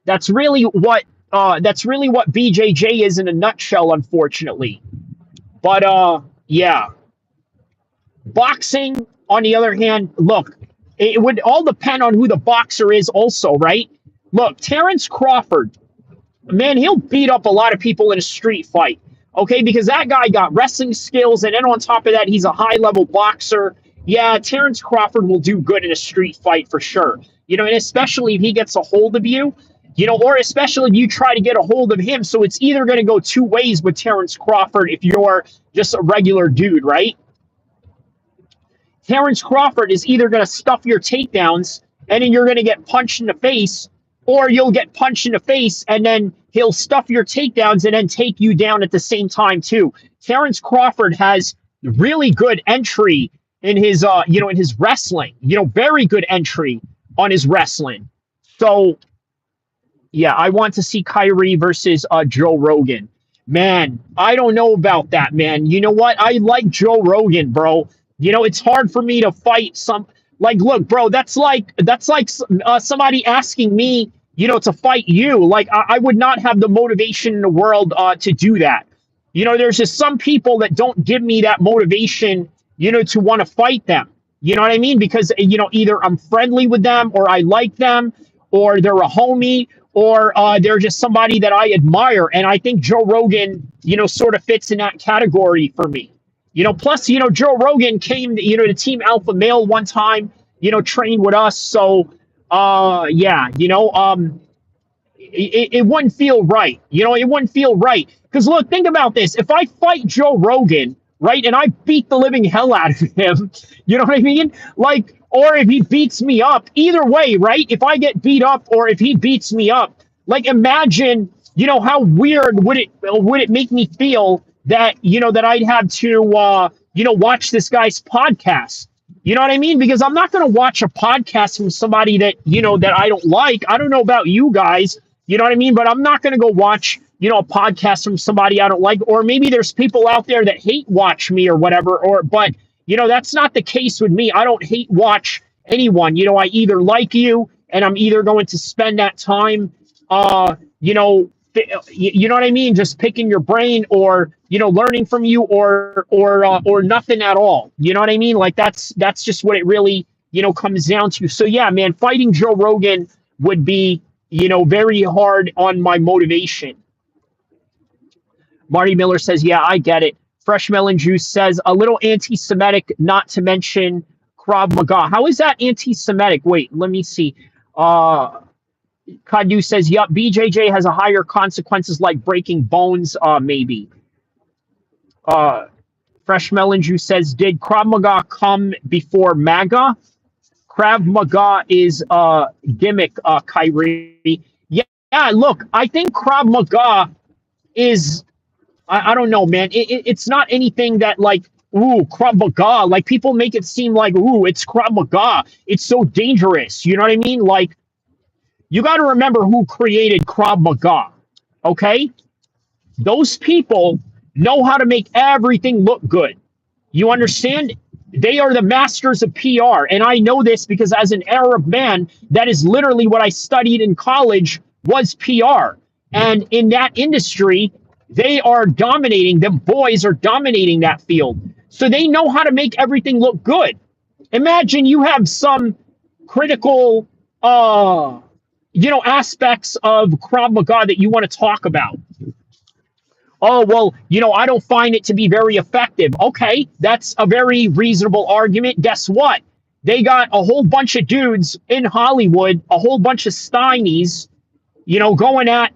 That's really what BJJ is in a nutshell, unfortunately. But yeah. Boxing, on the other hand, look, it would all depend on who the boxer is also, right? Look, Terrence Crawford, man, he'll beat up a lot of people in a street fight, okay? Because that guy got wrestling skills, and then on top of that, he's a high-level boxer. Yeah, Terrence Crawford will do good in a street fight for sure. And especially if he gets a hold of you, or especially if you try to get a hold of him. So it's either going to go two ways with Terrence Crawford if you're just a regular dude, right? Terrence Crawford is either going to stuff your takedowns and then you're going to get punched in the face, or you'll get punched in the face and then he'll stuff your takedowns and then take you down at the same time too. Terrence Crawford has really good entry in his in his wrestling. Very good entry on his wrestling. So yeah, I want to see Kyrie versus Joe Rogan. Man, I don't know about that, man. You know what? I like Joe Rogan, bro. It's hard for me to fight some. Like, look, bro, that's like somebody asking me, to fight you. Like, I would not have the motivation in the world to do that. There's just some people that don't give me that motivation, to want to fight them. You know what I mean? Because, either I'm friendly with them, or I like them, or they're a homie, or they're just somebody that I admire. And I think Joe Rogan, sort of fits in that category for me. Plus, Joe Rogan came, to Team Alpha Male one time. train with us. So, yeah, it wouldn't feel right. It wouldn't feel right. Because look, think about this. If I fight Joe Rogan, right, and I beat the living hell out of him, you know what I mean? Like, or if he beats me up, either way, right? If I get beat up or if he beats me up, like imagine, how weird would it make me feel that, that I'd have to watch this guy's podcast. You know what I mean? Because I'm not going to watch a podcast from somebody that, that I don't like. I don't know about you guys, you know what I mean? But I'm not going to go watch, a podcast from somebody I don't like. Or maybe there's people out there that hate watch me or whatever. But, that's not the case with me. I don't hate watch anyone. I either like you and I'm either going to spend that time, you know what I mean? Just picking your brain or, learning from you or nothing at all. You know what I mean? Like that's just what it really, comes down to. So yeah, man, fighting Joe Rogan would be, very hard on my motivation. Marty Miller says, yeah, I get it. Fresh Melon Juice says a little anti-Semitic, not to mention Krav Maga. How is that anti-Semitic? Wait, let me see. Kadu says, yup, BJJ has a higher consequences like breaking bones, maybe. Fresh Melon Juice says, did Krav Maga come before MAGA? Krav Maga is gimmick, Kyrie. Yeah, look, I think Krav Maga is, I don't know, man. It's not anything that like, ooh, Krav Maga. Like people make it seem like, ooh, it's Krav Maga. It's so dangerous. You know what I mean? Like, you got to remember who created Krav Maga, okay? Those people know how to make everything look good. You understand? They are the masters of PR. And I know this because as an Arab man, that is literally what I studied in college was PR. And in that industry, they are dominating. The boys are dominating that field. So they know how to make everything look good. Imagine you have some critical aspects of Krav Maga that you want to talk about. Oh, well, I don't find it to be very effective. Okay, that's a very reasonable argument. Guess what? They got a whole bunch of dudes in Hollywood, a whole bunch of stymies, going at,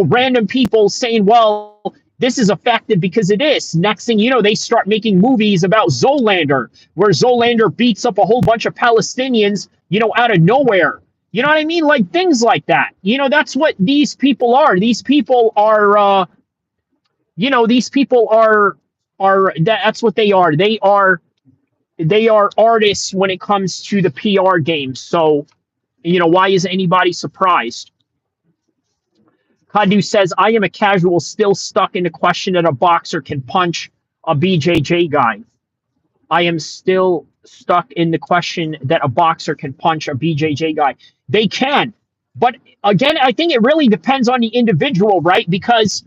random people saying, well, this is effective because it is. Next thing you know, they start making movies about Zoolander, where Zoolander beats up a whole bunch of Palestinians, out of nowhere. You know what I mean? Like things like that. That's what these people are. These people are, that's what they are. They are artists when it comes to the PR game. So, why is anybody surprised? Kadu says, I am a casual still stuck in the question that a boxer can punch a BJJ guy. I am still stuck in the question that a boxer can punch a BJJ guy. They can. But again, I think it really depends on the individual, right? Because,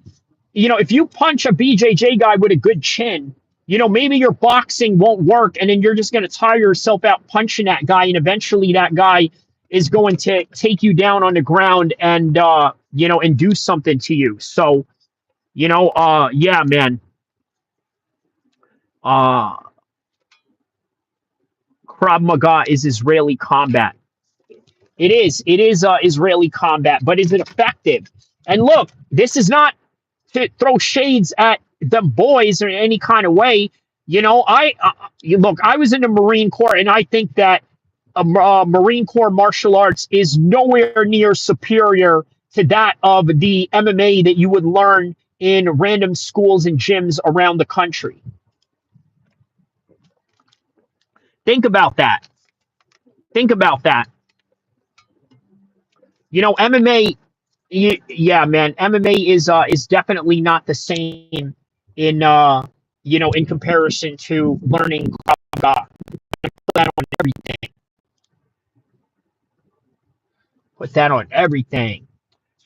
if you punch a BJJ guy with a good chin, maybe your boxing won't work and then you're just going to tire yourself out punching that guy. And eventually that guy is going to take you down on the ground and, and do something to you. So, yeah, man. Krav Maga is Israeli combat. It is Israeli combat, but is it effective? And look, this is not to throw shades at the boys or in any kind of way. Look, I was in the Marine Corps, and I think that Marine Corps martial arts is nowhere near superior to that of the MMA that you would learn in random schools and gyms around the country. Think about that. Think about that. MMA, yeah, man, MMA is definitely not the same in in comparison to learning Krav Maga. Put that on everything. Put that on everything.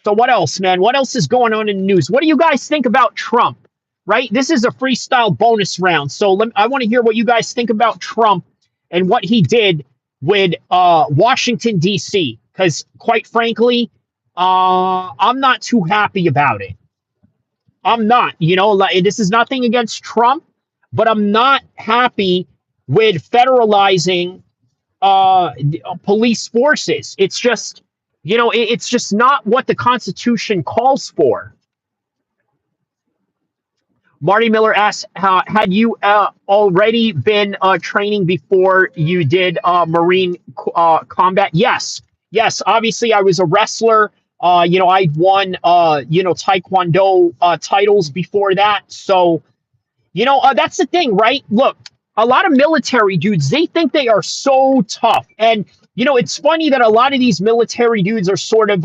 So what else, man? What else is going on in the news? What do you guys think about Trump? Right? This is a freestyle bonus round. So I want to hear what you guys think about Trump and what he did with Washington, D.C. Because quite frankly, I'm not too happy about it. I'm not. Like, this is nothing against Trump, but I'm not happy with federalizing police forces. It's just, it's just not what the Constitution calls for. Marty Miller asks, had you already been training before you did Marine combat? Yes. Yes. Obviously, I was a wrestler. I'd won, Taekwondo titles before that. So, that's the thing, right? Look, a lot of military dudes, they think they are so tough. And, it's funny that a lot of these military dudes are sort of,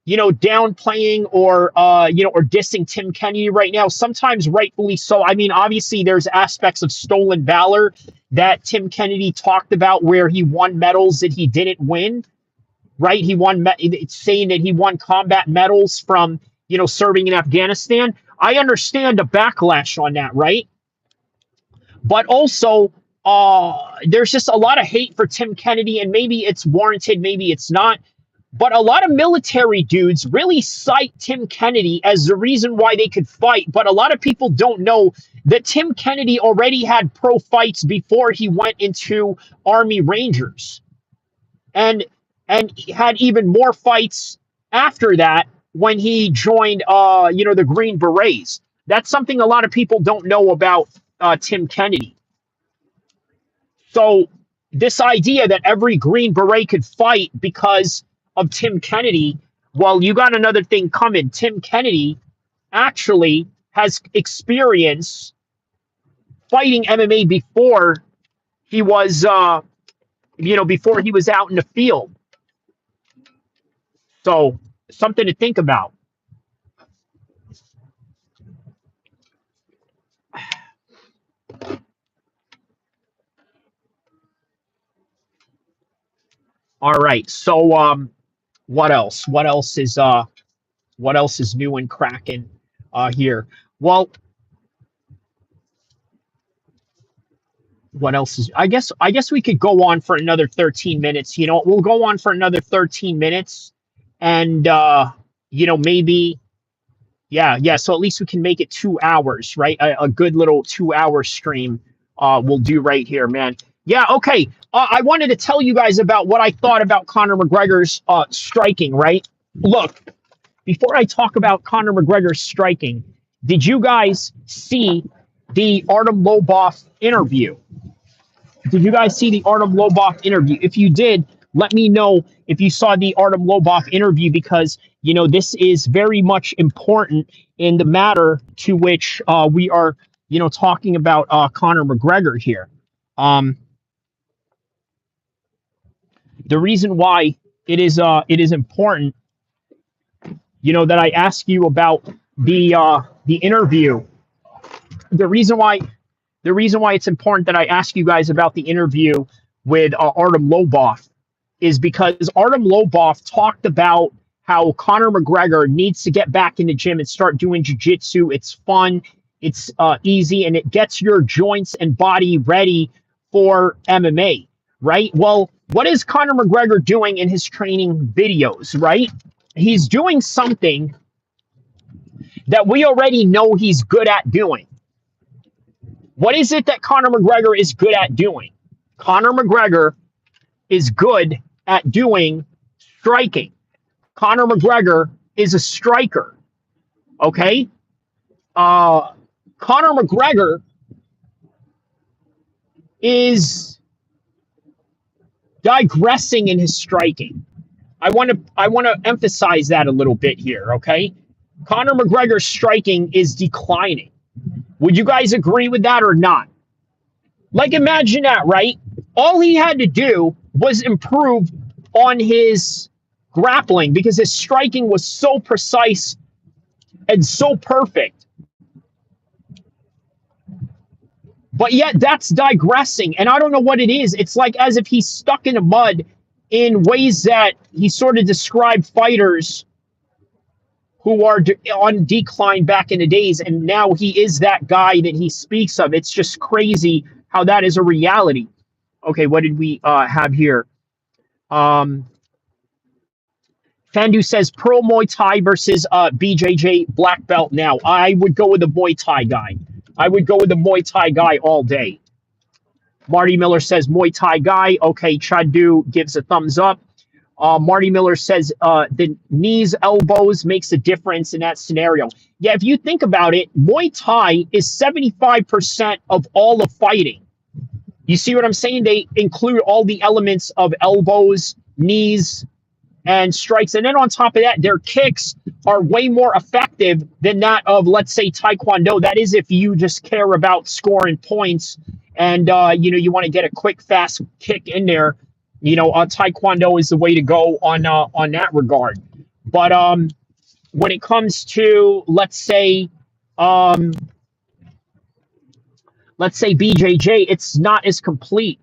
downplaying or dissing Tim Kennedy right now, sometimes rightfully so. I mean, obviously, there's aspects of stolen valor that Tim Kennedy talked about where he won medals that he didn't win, right? It's saying that he won combat medals from, serving in Afghanistan. I understand the backlash on that, right? But also, there's just a lot of hate for Tim Kennedy, and maybe it's warranted, maybe it's not. But a lot of military dudes really cite Tim Kennedy as the reason why they could fight. But a lot of people don't know that Tim Kennedy already had pro fights before he went into Army Rangers, and had even more fights after that when he joined, the Green Berets. That's something a lot of people don't know about Tim Kennedy. So this idea that every Green Beret could fight because of Tim Kennedy, well, you got another thing coming. Tim Kennedy actually has experience fighting MMA before he was, before he was out in the field. So something to think about. All right. So what else? What else is new and cracking here? Well, what else is I guess we could go on for another 13 minutes. We'll go on for another 13 minutes, and maybe, yeah, so at least we can make it 2 hours, right? A good little 2 hour stream we'll do right here, man. Yeah, okay. I wanted to tell you guys about what I thought about Conor McGregor's striking, right? Look, before I talk about Conor McGregor's striking, did you guys see the Artem Lobov interview? Did you guys see the Artem Lobov interview? If you did, let me know if you saw the Artem Lobov interview, because, this is very much important in the matter to which we are, talking about Conor McGregor here. The reason why it is important, that I ask you about the interview. The reason why it's important that I ask you guys about the interview with Artem Lobov is because Artem Lobov talked about how Conor McGregor needs to get back in the gym and start doing jiu-jitsu. It's fun, it's easy, and it gets your joints and body ready for MMA, right? Well, what is Conor McGregor doing in his training videos, right? He's doing something that we already know he's good at doing. What is it that Conor McGregor is good at doing? Conor McGregor is good at doing striking. Conor McGregor is a striker. Okay? Conor McGregor is digressing in his striking. I want to emphasize that a little bit here, okay? Conor McGregor's striking is declining. Would you guys agree with that or not? Like, imagine that, right? All he had to do was improve on his grappling because his striking was so precise and so perfect. But yet that's digressing, and I don't know what it is. It's like as if he's stuck in the mud in ways that he sort of described fighters who are on decline back in the days, and now he is that guy that he speaks of. It's just crazy how that is a reality. Okay, what did we have here? Fandu says pro Muay Thai versus BJJ black belt now. I would go with the Muay Thai guy. I would go with the Muay Thai guy all day. Marty Miller says Muay Thai guy. Okay, Chadu gives a thumbs up. Marty Miller says the knees, elbows makes a difference in that scenario. Yeah, if you think about it, Muay Thai is 75% of all of fighting. You see what I'm saying? They include all the elements of elbows, knees, and strikes. And then on top of that, their kicks are way more effective than that of, let's say, Taekwondo. That is if you just care about scoring points and, you want to get a quick, fast kick in there. Taekwondo is the way to go on that regard. But when it comes to, um, let's say BJJ, it's not as complete.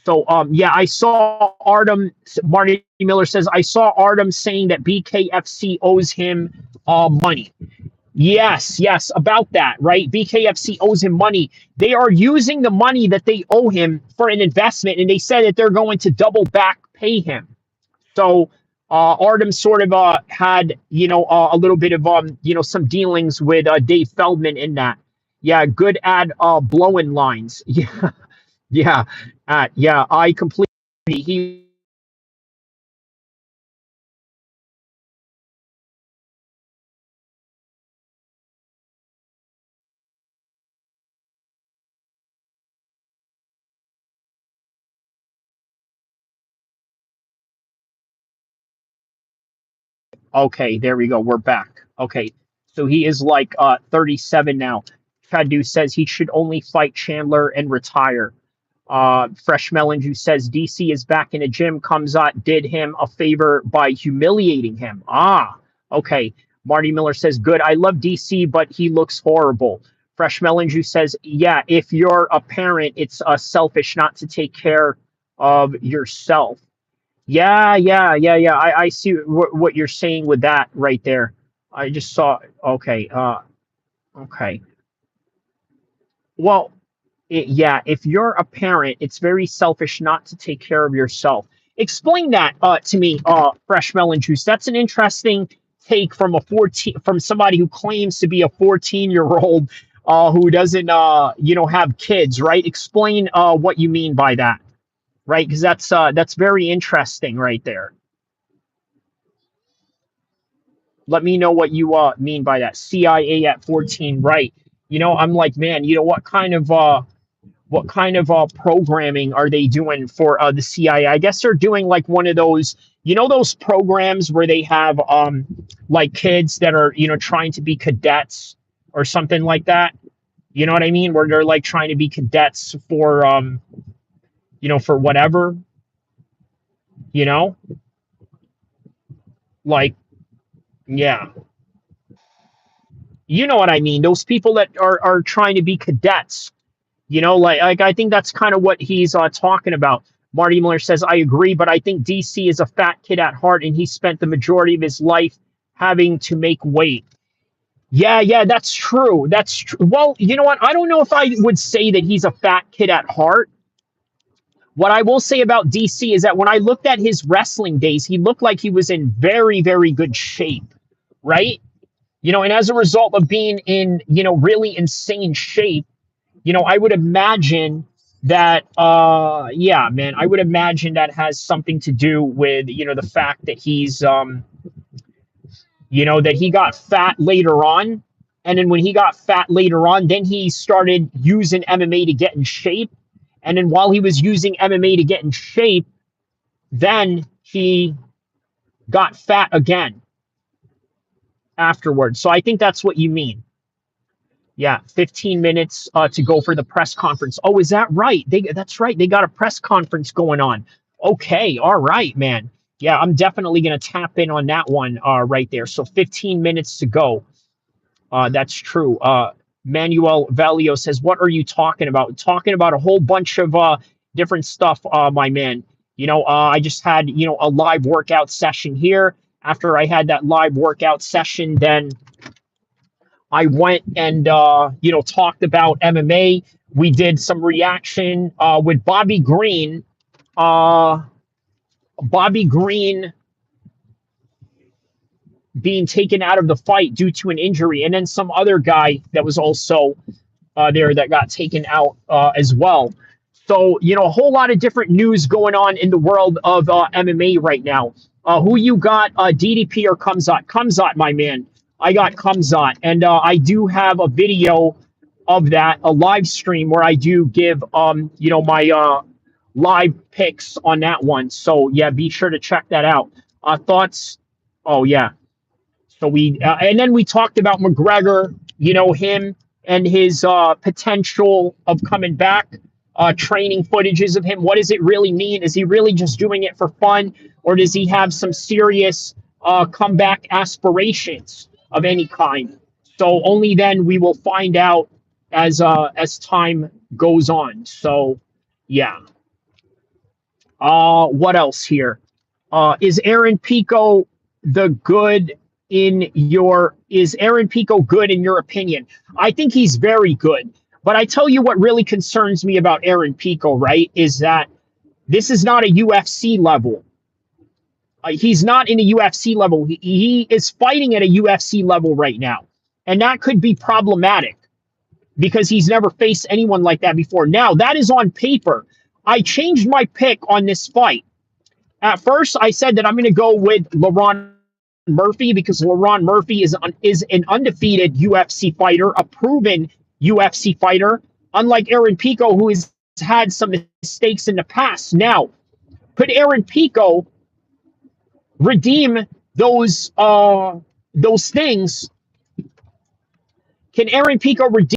So yeah, I saw Artem. Marty Miller says I saw Artem saying that BKFC owes him money. Yes, yes, about that, right? BKFC owes him money. They are using the money that they owe him for an investment, and they said that they're going to double back pay him. So Artem sort of had a little bit of some dealings with Dave Feldman in that. Yeah, good at blowing lines. Yeah, yeah, yeah. I completely. He Okay, there we go. We're back. Okay, so he is like 37 now. Chadu says he should only fight Chandler and retire. Fresh Melon Juice says DC is back in the gym. Kamzat did him a favor by humiliating him. Ah, okay. Marty Miller says good. I love DC, but he looks horrible. Fresh Melon Juice says, yeah, if you're a parent, it's selfish not to take care of yourself. Yeah, yeah, yeah, yeah. I see what you're saying with that right there. I just saw. Okay. Okay. Well, yeah. If you're a parent, it's very selfish not to take care of yourself. Explain that to me, Fresh Melon Juice. That's an interesting take from from somebody who claims to be a 14-year-old who doesn't have kids, right? Explain what you mean by that, right? Because that's very interesting right there. Let me know what you mean by that. CIA at 14, right? I'm like, man, what kind of programming are they doing for the CIA? I guess they're doing like one of those, those programs where they have like kids that are, trying to be cadets or something like that. You know what I mean? Where they're like trying to be cadets for for whatever, you know? Like, yeah. You know what I mean? Those people that are trying to be cadets. Like I think that's kind of what he's talking about. Marty Miller says, I agree, but I think DC is a fat kid at heart, and he spent the majority of his life having to make weight. Yeah, yeah, that's true. That's true. Well, you know what? I don't know if I would say that he's a fat kid at heart. What I will say about DC is that when I looked at his wrestling days, he looked like he was in very, very good shape, right? And as a result of being in, really insane shape, I would imagine that, yeah, man, I would imagine that has something to do with, the fact that that he got fat later on. And then when he got fat later on, then he started using MMA to get in shape. And then while he was using MMA to get in shape, then he got fat again afterwards. So I think that's what you mean. Yeah, 15 minutes to go for the press conference. Oh, is that right? That's right. They got a press conference going on. Okay, all right, man. Yeah, I'm definitely going to tap in on that one right there. So 15 minutes to go. That's true. Manuel Valio says, what are you talking about? Talking about a whole bunch of different stuff, my man. I just had, a live workout session here. After I had that live workout session, then I went and talked about MMA. We did some reaction with Bobby Green. Uh, Bobby Green being taken out of the fight due to an injury, and then some other guy that was also there that got taken out as well. So, a whole lot of different news going on in the world of MMA right now. Who you got, DDP or Kamzat? Kamzat, my man. I got Kamzat. And I do have a video of that, a live stream where I do give, my live picks on that one. So, yeah, be sure to check that out. Thoughts? Oh, yeah. So and then we talked about McGregor, him and his potential of coming back, training footages of him. What does it really mean? Is he really just doing it for fun, or does he have some serious comeback aspirations of any kind? So only then we will find out as time goes on. So yeah. What else here? Is Aaron Pico the good in your is Aaron Pico good in your opinion? I think he's very good. But I tell you what really concerns me about Aaron Pico, right, is that this is not a UFC level. He's not in a UFC level. He is fighting at a UFC level right now. And that could be problematic because he's never faced anyone like that before. Now, that is on paper. I changed my pick on this fight. At first, I said that I'm going to go with LaRon Murphy because LaRon Murphy is an undefeated UFC fighter, a proven UFC fighter, unlike Aaron Pico, who has had some mistakes in the past. Now, could Aaron Pico redeem those things? Can Aaron Pico redeem